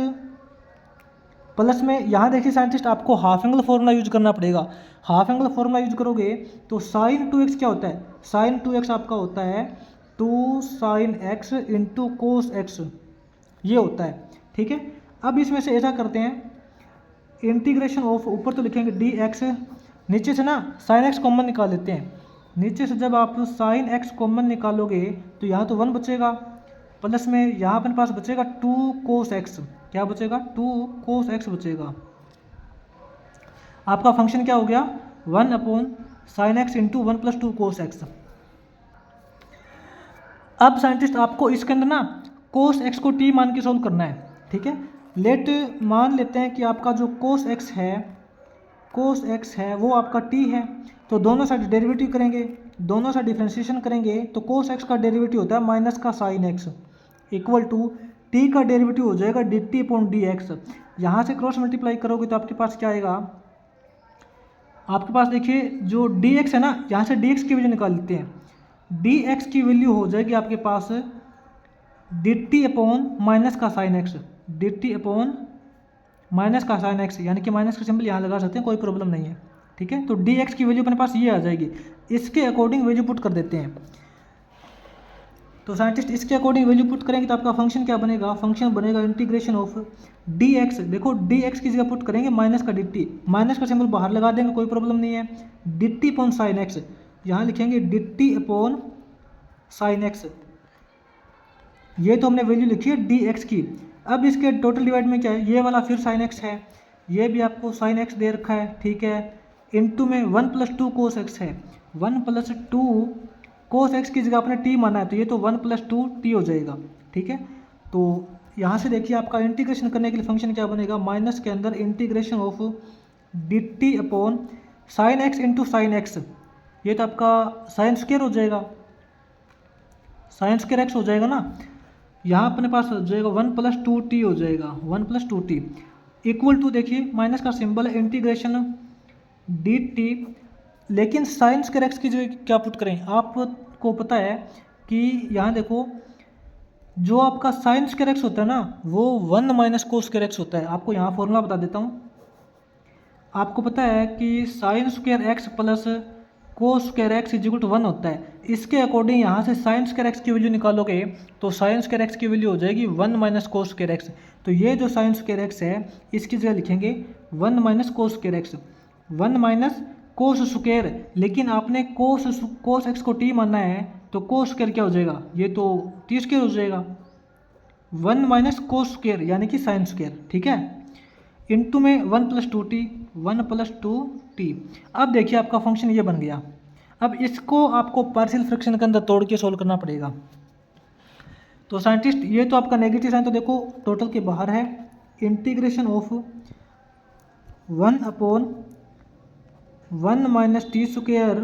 प्लस में यहाँ देखिए साइंटिस्ट आपको हाफ एंगल फॉर्मूला यूज करना पड़ेगा। हाफ एंगल फॉर्मूला यूज करोगे तो साइन 2x क्या होता है, साइन 2x आपका होता है 2 sin x into cos x, ये होता है। ठीक है, अब इसमें से ऐसा करते हैं इंटीग्रेशन ऑफ, ऊपर तो लिखेंगे dx, नीचे से ना sin x कॉमन निकाल लेते हैं। नीचे से जब आप sin x कॉमन निकालोगे तो यहाँ तो 1 बचेगा, प्लस में यहाँ अपने पास बचेगा 2 cos x, क्या बचेगा 2 cos x बचेगा। आपका फंक्शन क्या हो गया 1/sin x into 1 + 2 cos x। अब साइंटिस्ट आपको इसके अंदर ना cos x को t मान के सोल्व करना है। ठीक है, लेट मान लेते हैं कि आपका जो cos x है वो आपका t है, तो दोनों साइड डेरिवेटिव करेंगे, दोनों साइड डिफरेंशिएशन करेंगे तो cos x का डेरिवेटिव होता है माइनस का sin x equal to t का डेरिवेटिव हो जाएगा dt/dx। यहाँ से क्रॉस मल्टीप्लाई करोगे तो आपके पास क्या आएगा, आपके पास देखिए जो dx है ना, यहाँ से dx की वैल्यू निकाल लेते हैं, dx की वैल्यू हो जाएगी आपके पास dt/ माइनस का sin x, dt/ माइनस का sin x, यानी कि माइनस का सिंबल यहाँ लगा सकते हैं, कोई प्रॉब्लम नहीं है। ठीक है, तो dx की वैल्यू अपने पास ये आ जाएगी, इसके अकॉर्डिंग वैल्यू पुट कर देते हैं। तो साइंटिस्ट इसके अकॉर्डिंग वैल्यू पुट करेंगे तो आपका फंक्शन क्या बनेगा, फंक्शन बनेगा इंटीग्रेशन ऑफ dx, देखो dx की जगह पुट करेंगे माइनस का dt, माइनस का सिंबल बाहर लगा देंगे, कोई प्रॉब्लम नहीं है, dt/sin x, यहाँ लिखेंगे dt/sin x, ये तो हमने वैल्यू लिखी है dx की। अब इसके टोटल डिवाइड में क्या है, ये वाला फिर sin x है, ये भी आपको sin x दे रखा है। ठीक है, इनटू में 1 + 2 cos x है, 1 + 2 cos x की जगह आपने t माना है तो ये तो 1 + 2 t हो जाएगा। ठीक है, तो यहाँ से देखिए आपका इंटीग्रेशन करने के लिए फंक्शन क्या बनेगा, माइनस के अंदर integration of dt/sin x into sine x, ये तो आपका साइन स्क्वायर हो जाएगा, साइन स्क्वायर x हो जाएगा ना, यहाँ अपने पास हो जाएगा 1 + 2t हो जाएगा, 1 + 2t इक्वल टू, देखिए माइनस का सिंबल है, इंटीग्रेशन dt, लेकिन साइन स्क्वायर x की जो क्या पुट करें, आपको पता है कि यहाँ देखो जो आपका साइन स्क्वायर x होता है ना वो 1 - cos स्क्वायर x होता है। आपको यहाँ फॉर्मूला बता देता हूँ, आपको पता है कि sine square x plus cos square x = 1 होता है। इसके अकॉर्डिंग यहाँ से साइन स्क्वायर x की वैल्यू निकालोगे तो साइन स्क्वायर x की वैल्यू हो जाएगी 1 - cos स्क्वायर x। तो ये जो साइन स्क्वायर x है इसकी जगह लिखेंगे 1 - cos square x, 1 - cos square, लेकिन आपने cos x को t मानना है तो cos स्क्वायर क्या हो जाएगा, ये तो t स्क्वायर हो जाएगा, 1 - cos स्क्वायर यानी कि साइन स्क्वायर। ठीक है, इनटू में 1 + 2t, 1 + 2t। अब देखिए आपका फंक्शन ये बन गया। अब इसको आपको पार्शियल फ्रैक्शन के अंदर तोड़ के सोल्व करना पड़ेगा। तो साइंटिस्ट ये तो आपका नेगेटिव साइन तो देखो टोटल के बाहर है, integration of 1/1 - t square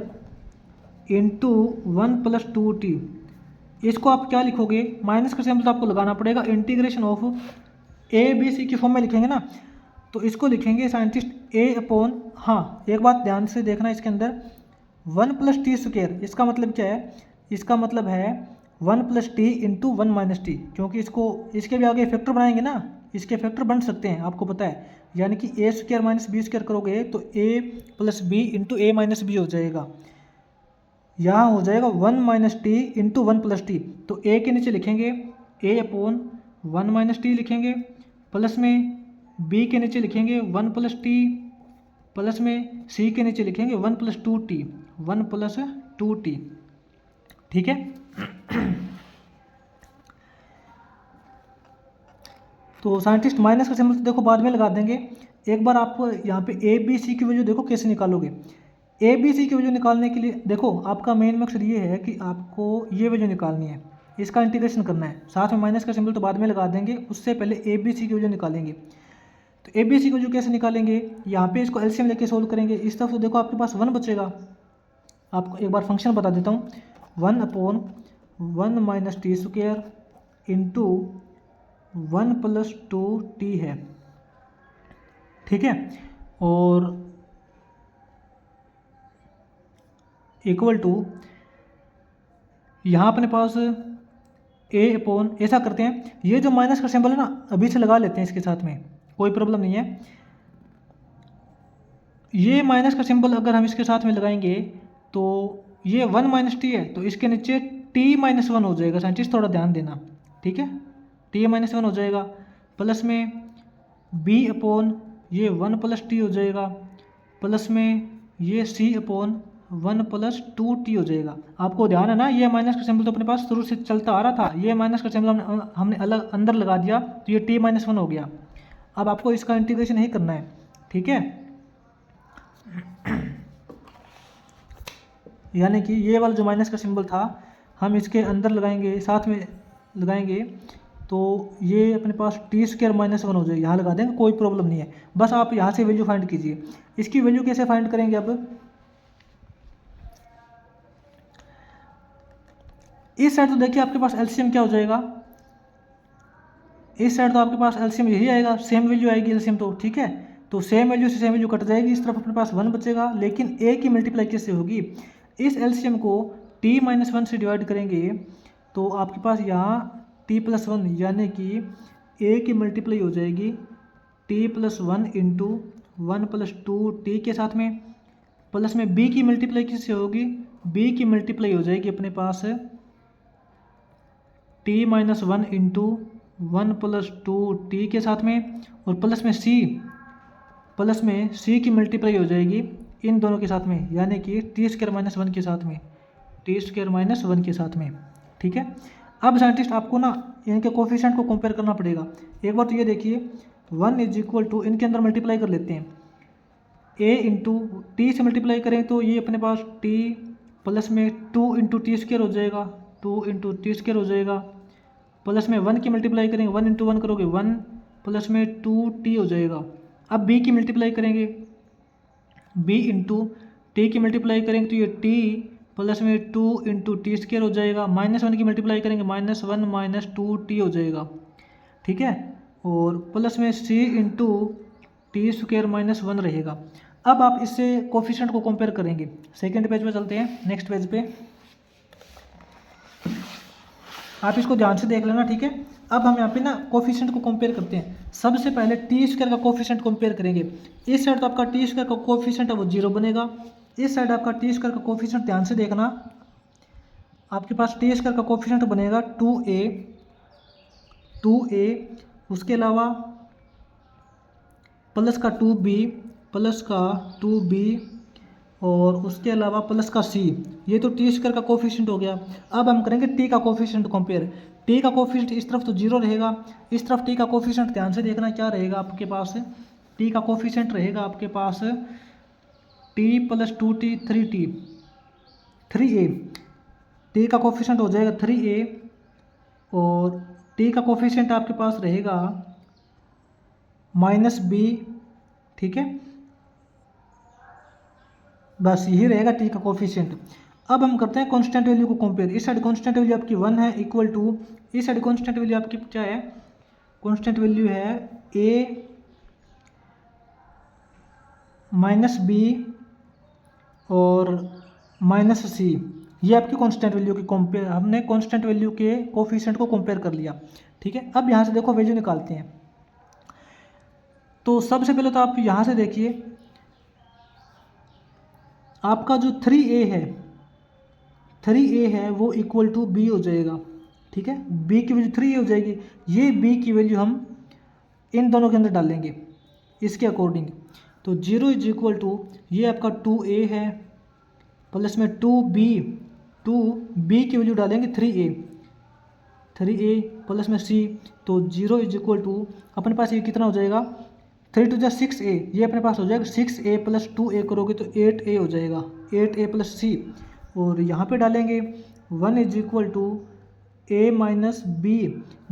into 1 + 2t, इसको आप क्या लिखोगे, माइनस का सिंबल तो आपको लगाना पड़ेगा, इंटीग्रेशन ऑफ ABC की फॉर्म में लिखेंगे ना, तो इसको लिखेंगे साइंटिस्ट A/, हाँ एक बात ध्यान से देखना इसके अंदर 1 + t स्क्वायर, इसका मतलब क्या है, इसका मतलब है 1 + t इंटू 1 - t, क्योंकि इसको इसके भी आगे फैक्टर बनाएंगे ना, इसके फैक्टर बन सकते हैं आपको पता है, यानी कि a² - b² करोगे तो a + b into a - b हो जाएगा, यहाँ हो जाएगा 1 - t इंटू 1 + t, तो a के नीचे लिखेंगे A/1 - t लिखेंगे, प्लस में b के नीचे लिखेंगे 1 + t प्लस में सी के नीचे लिखेंगे 1+2t, 1+2t, ठीक है। तो साइंटिस्ट माइनस का सिंबल तो देखो बाद में लगा देंगे। एक बार आप यहाँ पे ए बी सी की वैल्यू देखो कैसे निकालोगे। ए बी सी की वैल्यू निकालने के लिए देखो आपका मेन मकसद ये है कि आपको ये वैल्यू निकालनी है, इसका इंटीग्रेशन करना है। साथ में माइनस का सिंबल तो बाद में लगा देंगे, उससे पहले ए बी सी की वैल्यू निकालेंगे। तो ए बी सी की वैल्यू कैसे निकालेंगे, यहाँ पे इसको एलसीएम लेके सोल्व करेंगे। इस तरफ तो देखो आपके पास 1 बचेगा। आपको एक बार फंक्शन बता देता हूँ, 1/1 minus T square into 1+2t है, ठीक है। और इक्वल टू यहाँ अपने पास ए अपॉन, ऐसा करते हैं ये जो माइनस का सिंबल है ना अभी से लगा लेते हैं इसके साथ में, कोई प्रॉब्लम नहीं है। ये माइनस का सिंबल अगर हम इसके साथ में लगाएंगे तो ये 1 - t है, तो इसके नीचे t-1 हो जाएगा। साइंटिस्ट थोड़ा ध्यान देना, ठीक है, t-1 हो जाएगा। प्लस में b अपॉन ये 1+t हो जाएगा, प्लस में ये c अपॉन 1+2t हो जाएगा। आपको ध्यान है ना, ये माइनस का सिंबल तो अपने पास शुरू से चलता आ रहा था, ये माइनस का सिंबल हमने अलग अंदर लगा दिया तो ये t-1 हो गया। अब आपको इसका इंटीग्रेशन ही करना है, ठीक है। यानी कि ये वाला जो माइनस का सिंबल था हम इसके अंदर लगाएंगे, साथ में लगाएंगे तो ये अपने पास t² - 1 हो जाएगा। यहाँ लगा देंगे, कोई प्रॉब्लम नहीं है। बस आप यहाँ से वैल्यू फाइंड कीजिए। इसकी वैल्यू कैसे फाइंड करेंगे, अब इस साइड तो देखिए आपके पास एलसीएम क्या हो जाएगा, इस साइड तो आपके पास एलसीएम यही आएगा, सेम वैल्यू आएगी एलसीएम तो, ठीक है। तो सेम वैल्यू से सेम वैल्यू कट जाएगी, इस तरफ अपने पास 1 बचेगा। लेकिन ए की मल्टीप्लाई कैसे होगी, इस एलसीएम को t-1 से डिवाइड करेंगे तो आपके पास यहाँ t+1 यानी कि a की मल्टीप्लाई हो जाएगी t+1 इंटू 1+2t के साथ में। प्लस में b की मल्टीप्लाई किससे होगी, b की मल्टीप्लाई हो जाएगी अपने पास t-1 इंटू 1+2t के साथ में। और प्लस में c की मल्टीप्लाई हो जाएगी इन दोनों के साथ में, यानी कि t² - 1 के साथ में, t² - 1 के साथ में, ठीक है। अब साइंटिस्ट आपको ना इनके कोफिशिएंट को कंपेयर करना पड़ेगा। एक बार तो ये देखिए 1 = इनके अंदर मल्टीप्लाई कर लेते हैं, a इंटू टी से मल्टीप्लाई करें तो ये अपने पास t प्लस में 2 × t² हो जाएगा, 2 × t² हो जाएगा। प्लस में 1 की मल्टीप्लाई करेंगे, 1 × 1 करोगे 1 प्लस में 2t हो जाएगा। अब b की मल्टीप्लाई करेंगे, b इंटू टी की मल्टीप्लाई करेंगे तो ये t प्लस में 2 × t² हो जाएगा। -1 की मल्टीप्लाई करेंगे, -1 - 2t हो जाएगा, ठीक है। और प्लस में c इंटू t² - 1 रहेगा। अब आप इससे कोफिशिएंट को कंपेयर करेंगे। सेकेंड पेज पे चलते हैं, नेक्स्ट पेज पे आप इसको ध्यान से देख लेना, ठीक है। अब हम यहाँ पे ना कोफिशिएंट को कंपेयर करते हैं। सबसे पहले t² का कोफिशिएंट कंपेयर करेंगे। इस साइड तो आपका t² का कोफिशिएंट है वो 0 बनेगा, इस साइड आपका t² का कोफिशिएंट ध्यान से देखना, आपके पास t² का कोफिशिएंट बनेगा 2a, उसके अलावा प्लस का 2b और उसके अलावा प्लस का c, ये तो t² का कोफिशिएंट हो गया। अब हम करेंगे t का कोफिशिएंट कंपेयर। t का कोफिशिएंट इस तरफ तो 0 रहेगा, इस तरफ t का कोफिशिएंट ध्यान से देखना क्या रहेगा आपके पास, t का कोफिशिएंट रहेगा आपके पास t + 2t 3a, t का कोफिशिएंट हो जाएगा 3a और t का कोफिशिएंट आपके पास रहेगा -b, ठीक है। बस यही रहेगा t का कोफिशिएंट। अब हम करते हैं कांस्टेंट वैल्यू को कंपेयर। इस साइड कांस्टेंट वैल्यू आपकी 1 है, इक्वल टू इस साइड कांस्टेंट वैल्यू आपकी क्या है, कांस्टेंट वैल्यू है a -b और -c, ये आपकी कांस्टेंट वैल्यू की कंपेयर, हमने कांस्टेंट वैल्यू के कोफिशिएंट को कंपेयर कर लिया, ठीक है। अब यहाँ से देखो वैल्यू निकालते हैं। तो सबसे पहले तो आप यहाँ से देखिए आपका जो 3a है वो इक्वल टू b हो जाएगा, ठीक है। b की वैल्यू 3a हो जाएगी, ये b की वैल्यू हम इन दोनों के अंदर डालेंगे इसके अकॉर्डिंग। तो 0 इज इक्वल टू ये आपका 2a है प्लस में 2b की वैल्यू डालेंगे 3a प्लस में c, तो 0 इज इक्वल टू अपने पास ये कितना हो जाएगा 3 टू 6a, ये अपने पास हो जाएगा 6a प्लस 2a करोगे तो 8a हो जाएगा, 8a प्लस c, और यहाँ पे डालेंगे 1 is equal to a minus b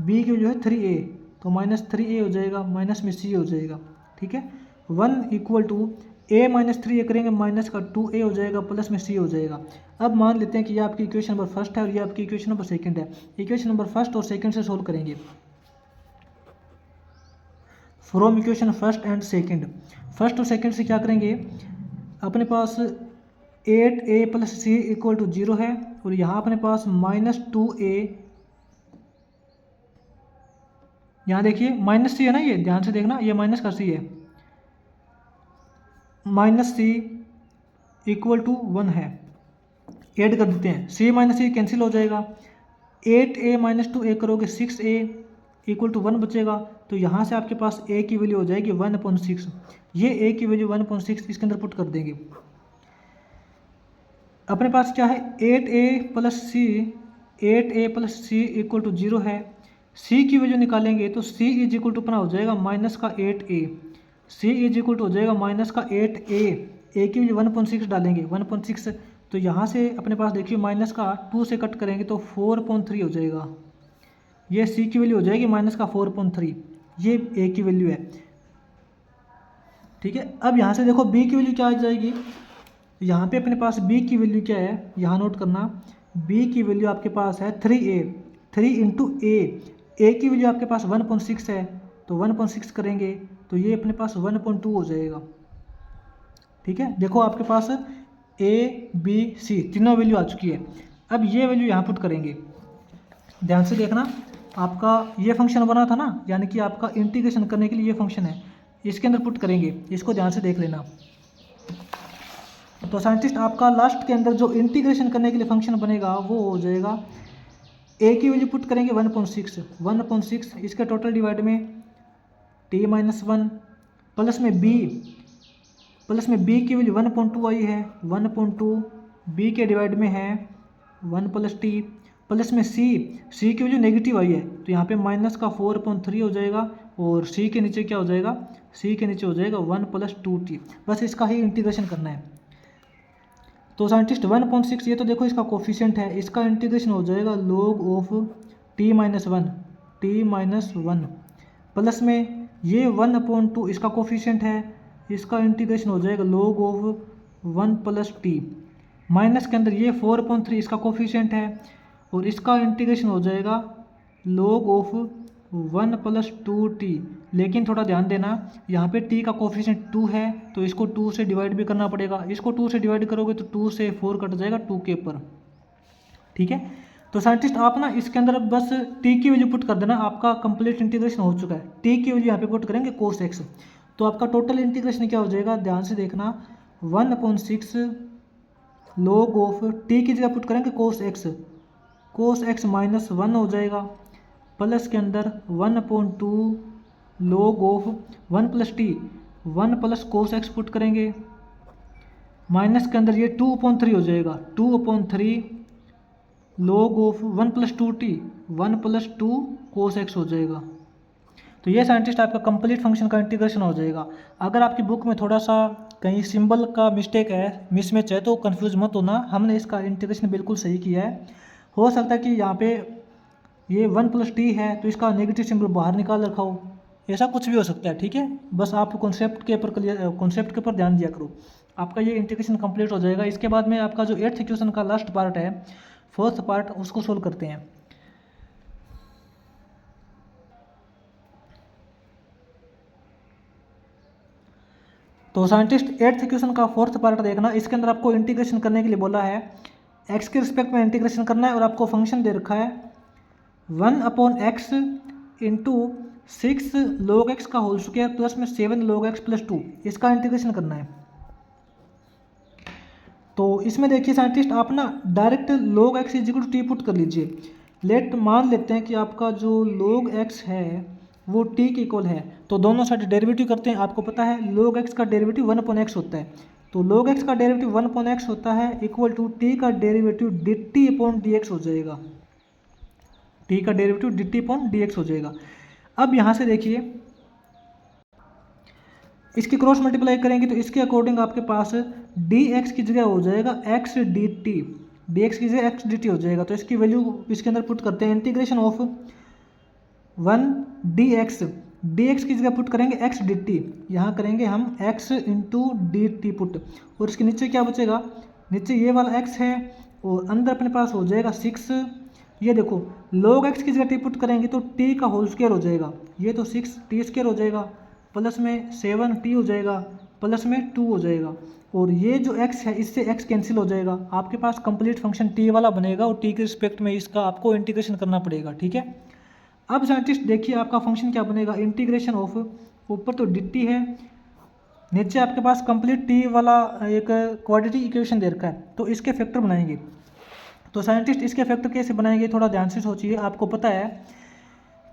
की वैल्यू है 3a, तो माइनस 3a हो जाएगा, माइनस में c हो जाएगा। ठीक है, 1 equal to a minus 3a करेंगे माइनस का 2a हो जाएगा प्लस में c हो जाएगा। अब मान लेते हैं कि ये आपकी इक्वेशन नंबर फर्स्ट है और ये आपकी इक्वेशन नंबर सेकंड है। इक्वेशन नंबर फर्स्ट और सेकंड से सोल्व करेंगे। From equation first and second, first और सेकंड से क्या करेंगे, अपने पास 8a plus c equal to 0 है और यहाँ अपने पास माइनस 2a, यहाँ देखिए माइनस c है ना, ये ध्यान से देखना, ये माइनस का c है, माइनस c इक्वल टू 1 है। ऐड कर देते हैं, c माइनस c कैंसिल हो जाएगा, 8a माइनस 2a करोगे 6a इक्वल टू 1 बचेगा, तो यहाँ से आपके पास a की वैल्यू हो जाएगी 1/6, ये a की वैल्यू 1/6 इसके अंदर पुट कर देंगे। अपने पास क्या है 8a plus c equal to 0 है, c की वैल्यू निकालेंगे तो c इज इक्वल टू अपना हो जाएगा माइनस का 8a, c is equal to हो जाएगा माइनस का 8a, a की वैल्यू 1/6 डालेंगे 1/6, तो यहाँ से अपने पास देखिए माइनस का 2 से कट करेंगे तो 4.3 हो जाएगा, ये c की वैल्यू हो जाएगी माइनस का 4.3, ये a की वैल्यू है। ठीक है, अब यहाँ से देखो b की वैल्यू क्या आ जाएगी, यहाँ पे अपने पास b की वैल्यू क्या है, यहाँ नोट करना, b की वैल्यू आपके पास है 3a, 3 इंटू a की वैल्यू आपके पास 1.6 है, तो 1.6 करेंगे तो ये अपने पास 1.2 हो जाएगा। ठीक है, देखो आपके पास a b c तीनों वैल्यू आ चुकी है। अब ये वैल्यू यहाँ पुट करेंगे, ध्यान से देखना, आपका ये फंक्शन बना था ना, यानी कि आपका इंटीग्रेशन करने के लिए ये फंक्शन है, इसके अंदर पुट करेंगे, इसको ध्यान से देख लेना। तो साइंटिस्ट आपका लास्ट के अंदर जो इंटीग्रेशन करने के लिए फंक्शन बनेगा वो हो जाएगा, a की वैल्यू पुट करेंगे 1.6, इसके टोटल डिवाइड में t माइनस 1 प्लस में b की वैल्यू 1.2 आई है, 1.2 b के डिवाइड में है 1 प्लस t प्लस में c की वैल्यू नेगेटिव आई है, तो यहाँ पे माइनस का 4.3 हो जाएगा, और c के नीचे क्या हो जाएगा, c के नीचे हो जाएगा 1 प्लस 2t, बस इसका ही इंटीग्रेशन करना है। तो साइंटिस्ट 1.6 ये तो देखो इसका कोफिशिएंट है, इसका इंटीग्रेशन हो जाएगा log of t minus 1 plus में ये 1/2 इसका कोफिशिएंट है, इसका इंटीग्रेशन हो जाएगा log of 1 plus t, minus के अंदर ये 4.3 इसका कोफिशिएंट है, और इसका इंटीग्रेशन हो जाएगा log ऑफ 1 प्लस 2t, लेकिन थोड़ा ध्यान देना, यहाँ पे t का कोफिशिएंट 2 है तो इसको 2 से डिवाइड भी करना पड़ेगा, इसको 2 से डिवाइड करोगे तो 2 से 4 कट जाएगा 2 के ऊपर। ठीक है, तो साइंटिस्ट आप ना इसके अंदर बस t की वैल्यू पुट कर देना, आपका कंप्लीट इंटीग्रेशन हो चुका है। t की वैल्यू यहाँ पे पुट करेंगे cos x, तो आपका टोटल इंटीग्रेशन क्या हो जाएगा, ध्यान से देखना, 1/6 log ऑफ t की जगह पुट करेंगे cos x माइनस 1 हो जाएगा, प्लस के अंदर 1/2 log of 1 plus t 1 plus cos x put करेंगे, माइनस के अंदर ये 2/3 हो जाएगा, 2/3 log of 1 plus 2t 1 plus 2 cos x हो जाएगा। तो ये साइंटिस्ट आपका कंप्लीट फंक्शन का इंटीग्रेशन हो जाएगा। अगर आपकी बुक में थोड़ा सा कहीं सिंबल का मिस्टेक है, मिसमैच है, तो कंफ्यूज मत होना, हमने इसका इंटीग्रेशन बिल्कुल सही किया है। हो सकता है कि यहाँ पे ये 1 प्लस t है तो इसका नेगेटिव सिंबल बाहर निकाल रखा हो, ऐसा कुछ भी हो सकता है। ठीक है, बस आप कॉन्सेप्ट के ऊपर ध्यान दिया करो, आपका ये इंटीग्रेशन कंप्लीट हो जाएगा। इसके बाद में आपका जो 8th क्वेश्चन का लास्ट पार्ट है, 4th पार्ट, उसको सोल्व करते हैं। तो साइंटिस्ट 8th क्वेश्चन का 4th पार्ट देखना, इसके अंदर आपको इंटीग्रेशन करने के लिए बोला है, x के रिस्पेक्ट में इंटीग्रेशन करना है, और आपको फंक्शन दे रखा है 1/x इंटू 6 log x का होल स्क्वायर प्लस में 7 log x प्लस 2, इसका इंटीग्रेशन करना है। तो इसमें देखिए साइंटिस्ट आप ना direct log x is equal to t put कर लीजिए। मान लेते हैं कि आपका जो log x है वो टी के इक्वल है, तो दोनों साइड डेरिवेटिव करते हैं। आपको पता है log x का डेरिवेटिव 1/x होता है, तो log x का डेरिवेटिव 1/x होता है इक्वल टू टी का डेरिवेटिव dt/dx हो जाएगा, टी का डेरिवेटिव dt/dx हो जाएगा। अब यहाँ से देखिए इसकी क्रॉस मल्टीप्लाई करेंगे तो इसके अकॉर्डिंग आपके पास dx की जगह हो जाएगा x dt, dx की जगह x dt हो जाएगा। तो इसकी वैल्यू इसके अंदर पुट करते हैं, इंटीग्रेशन ऑफ 1 dx की जगह पुट करेंगे x dt, यहाँ करेंगे हम x इंटू dt पुट, और इसके नीचे क्या बचेगा, नीचे ये वाला x है और अंदर अपने पास हो जाएगा 6। ये देखो log x की जगह t पुट करेंगे तो t का होल स्क्वायर हो जाएगा, ये तो 6t² हो जाएगा, प्लस में 7t हो जाएगा, प्लस में 2 हो जाएगा, और ये जो x है इससे x कैंसिल हो जाएगा। आपके पास कंप्लीट फंक्शन t वाला बनेगा और t के रिस्पेक्ट में इसका आपको इंटीग्रेशन करना पड़ेगा, ठीक है। अब साइंटिस्ट देखिए आपका फंक्शन क्या बनेगा, इंटीग्रेशन ऑफ, ऊपर तो dt है, नीचे आपके पास कंप्लीट t वाला एक क्वाड्रेटिक इक्वेशन दे रखा है, तो इसके फैक्टर बनाएंगे। तो साइंटिस्ट इसके फैक्टर कैसे बनाएंगे, थोड़ा ध्यान से सोचिए। आपको पता है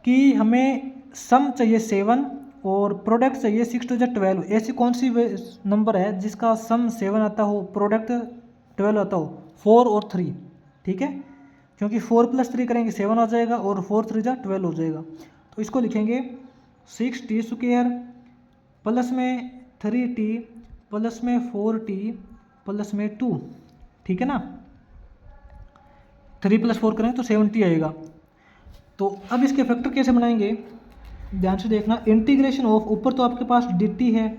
कि हमें सम चाहिए 7 और प्रोडक्ट चाहिए 6 to the 12। ऐसी कौन सी नंबर है जिसका सम 7 आता हो, प्रोडक्ट 12 आता हो, 4 और 3, ठीक है, क्योंकि 4 + 3 करेंगे 7 आ जाएगा और 4 3 जा 12 हो जाएगा। तो इसको लिखेंगे 6t² प्लस में 3t प्लस में 4t प्लस में 2, ठीक है ना, 3 + 4 करें तो 7t आएगा। तो अब इसके फैक्टर कैसे बनाएंगे, ध्यान से देखना। इंटीग्रेशन ऑफ, ऊपर तो आपके पास dt है,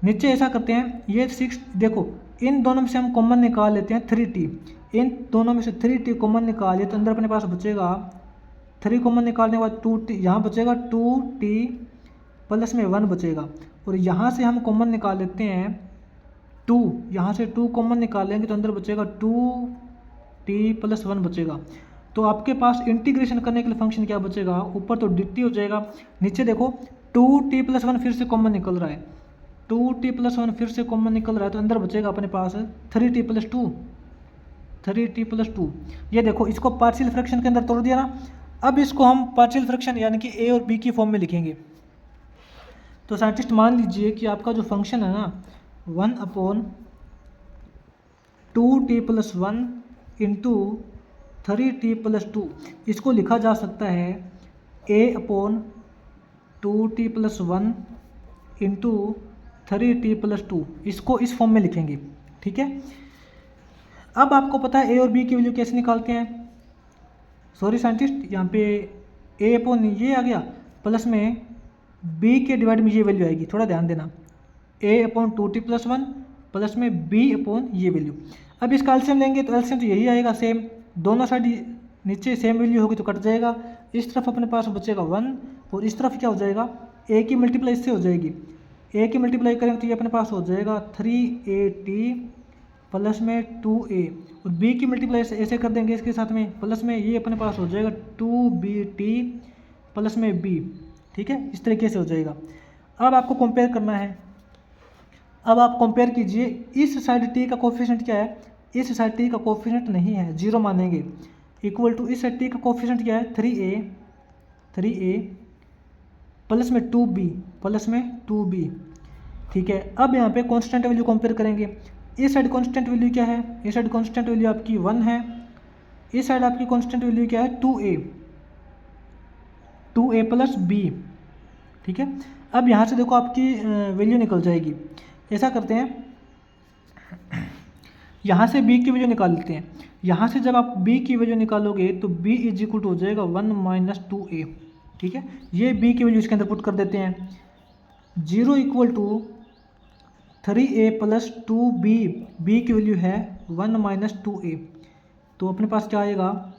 नीचे ऐसा करते हैं, ये 6 देखो इन दोनों में से हम कॉमन निकाल लेते हैं 3t, इन दोनों में से 3t कॉमन निकालिए तो अंदर अपने पास बचेगा 3 कॉमन निकालने के बाद 2t, यहाँ बचेगा 2t प्लस में 1 बचेगा, और यहाँ से हम कॉमन निकाल लेते हैं 2, यहाँ से 2 कॉमन निकाल लेंगे तो अंदर बचेगा 2t प्लस 1 बचेगा। तो आपके पास इंटीग्रेशन करने के लिए फंक्शन क्या बचेगा, ऊपर तो dt हो जाएगा, नीचे देखो 2t प्लस 1 फिर से कॉमन निकल रहा है, 2t प्लस 1 फिर से कॉमन निकल रहा है, तो अंदर बचेगा अपने पास 3t प्लस 2, 3t प्लस 2। ये देखो इसको पार्शियल फ्रैक्शन के अंदर तोड़ दिया ना। अब इसको हम पार्शियल फ्रैक्शन यानी कि a और b की फॉर्म में लिखेंगे। तो साइंटिस्ट मान लीजिए कि आपका जो फंक्शन है ना 1/2t plus 1 into 3t plus 2, इसको लिखा जा सकता है a/2t plus 1 into 3t plus 2, इसको इस फॉर्म में लिखेंगे, ठीक है। अब आपको पता है a और b की वैल्यू कैसे निकालते हैं, सॉरी साइंटिस्ट यहाँ पे a/, ये आ गया, प्लस में b के डिवाइड में ये वैल्यू आएगी, थोड़ा ध्यान देना, a/2t प्लस 1 प्लस में b/ ये वैल्यू। अब इसका एलसीएम लेंगे तो एलसीएम तो यही आएगा सेम, दोनों साइड नीचे सेम वैल्यू होगी तो कट जाएगा, इस तरफ अपने पास बचेगा 1 और इस तरफ क्या हो जाएगा, a की मल्टीप्लाई इससे हो जाएगी, a की मल्टीप्लाई करेंगे तो ये अपने पास हो जाएगा 3at प्लस में 2a, और b की मल्टीप्लाई ऐसे कर देंगे इसके साथ में, प्लस में ये अपने पास हो जाएगा 2bt प्लस में b, ठीक है, इस तरीके से हो जाएगा। अब आपको कंपेयर करना है, अब आप कंपेयर कीजिए, इस साइड t का कोफिशिएंट क्या है, इस साइड t का कोफिशिएंट नहीं है, 0 मानेंगे, इक्वल टू इस साइड t का कोफिशिएंट क्या है 3a प्लस में 2b प्लस में 2b, ठीक है। अब यहाँ पे कांस्टेंट वैल्यू कंपेयर करेंगे, इस साइड कांस्टेंट वैल्यू क्या है, इस साइड कांस्टेंट वैल्यू आपकी 1 है, इस साइड आपकी कांस्टेंट वैल्यू क्या है 2a प्लस b, ठीक है। अब यहाँ से देखो आपकी वैल्यू निकल जाएगी, ऐसा करते हैं यहाँ से b की वैल्यू निकाल लेते हैं, यहाँ से जब आप b की वैल्यू निकालोगे तो b इज इक्वल टू हो जाएगा 1 - 2a, ठीक है। ये b की वैल्यू इसके अंदर पुट कर देते हैं, 0 equal to 3a plus 2b, b की वैल्यू है 1 - 2a, तो अपने पास क्या आएगा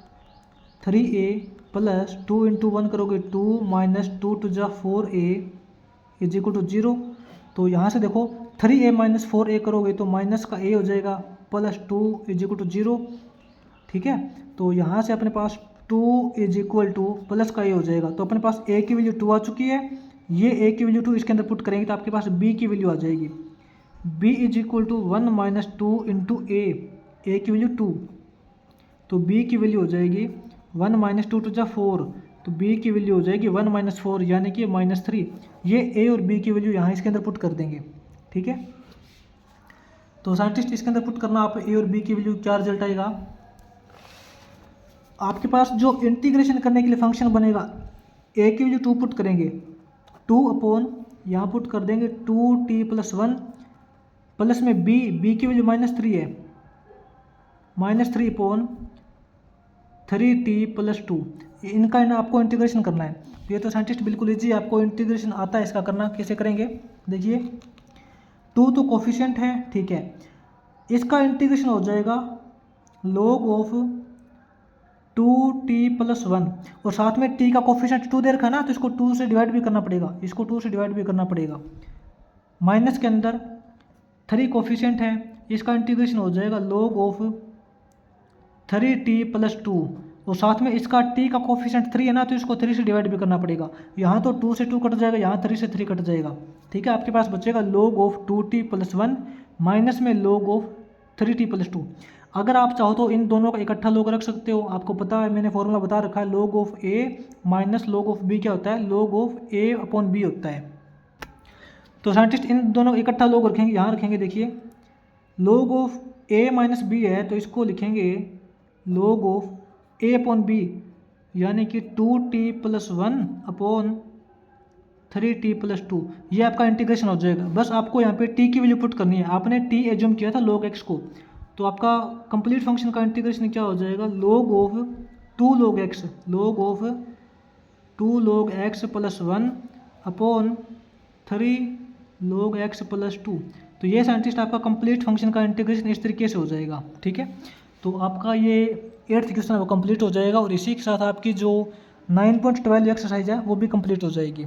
3a प्लस 2 × 1 करोगे 2 - 2 × 4a इज इक्वल टू 0। तो यहाँ से देखो 3a - 4a करोगे तो माइनस का a हो जाएगा, प्लस 2 इज इक्वल टू 0, ठीक है। तो यहाँ से अपने पास 2 इज इक्वल टू प्लस का a हो जाएगा, तो अपने पास a की वैल्यू 2 आ चुकी है, ये a की वैल्यू 2 इसके अंदर पुट करेंगे तो आपके पास b की वैल्यू आ जाएगी, b is equal to 1 - 2 × a की वैल्यू 2, तो b की वैल्यू हो जाएगी 1 - 2 × 4, तो b की वैल्यू हो जाएगी 1 माइनस 4 यानी कि -3। ये a और b की वैल्यू यहाँ इसके अंदर पुट कर देंगे, ठीक है। तो साइंटिस्ट इसके अंदर पुट करना, आप a और b की वैल्यू क्या रिजल्ट आएगा। आपके पास जो इंटीग्रेशन करने के लिए फंक्शन बनेगा, a की वैल्यू 2 पुट करेंगे, 2 अपॉन यहाँ पुट कर देंगे 2t + 1 प्लस में b की वैल्यू -3 है, -3 अपॉन 3t + 2। इनका आपको इंटीग्रेशन करना है। ये तो साइंटिस्ट बिल्कुल इजी, आपको इंटीग्रेशन आता है इसका करना। कैसे करेंगे देखिए, 2 तो कोफिशिएंट है, ठीक है। इसका इंटीग्रेशन हो जाएगा log ऑफ 2t + 1 और साथ में t का कोफिशिएंट 2 दे रखा है ना, तो इसको 2 से डिवाइड भी करना पड़ेगा, इसको 2 से डिवाइड भी करना पड़ेगा। माइनस के अंदर 3 कोफिशिएंट है, इसका इंटीग्रेशन हो जाएगा log ऑफ 3t + 2 और साथ में इसका t का कोफिशिएंट 3 है ना, तो इसको 3 से डिवाइड भी करना पड़ेगा। यहाँ तो 2 से 2 कट जाएगा, यहाँ 3 से 3 कट जाएगा, ठीक है। आपके पास बचेगा log ऑफ 2t + 1 माइनस में log ऑफ 3t + 2। अगर आप चाहो तो इन दोनों का इकट्ठा log रख सकते हो। आपको पता है, मैंने फॉर्मूला बता रखा है, log of a minus log of b क्या होता है, log ऑफ a/b होता है। तो साइंटिस्ट इन दोनों इकट्ठा log रखेंगे, यहाँ रखेंगे। देखिए log ऑफ a - b है, तो इसको लिखेंगे log ऑफ a/b यानी कि 2t + 1 अपॉन 3t + 2। ये आपका इंटीग्रेशन हो जाएगा। बस आपको यहाँ पे t की वैल्यू पुट करनी है। आपने t एज्यूम किया था log x को, तो आपका कंप्लीट फंक्शन का इंटीग्रेशन क्या हो जाएगा, log of 2 log x, log of 2 log x + 1 upon 3 log x + 2। तो ये साइंटिस्ट आपका कंप्लीट फंक्शन का इंटीग्रेशन इस तरीके से हो जाएगा, ठीक है। तो आपका ये 8th क्वेश्चन है वो कंप्लीट हो जाएगा और इसी के साथ आपकी जो 9.12 एक्सरसाइज है वो भी कंप्लीट हो जाएगी।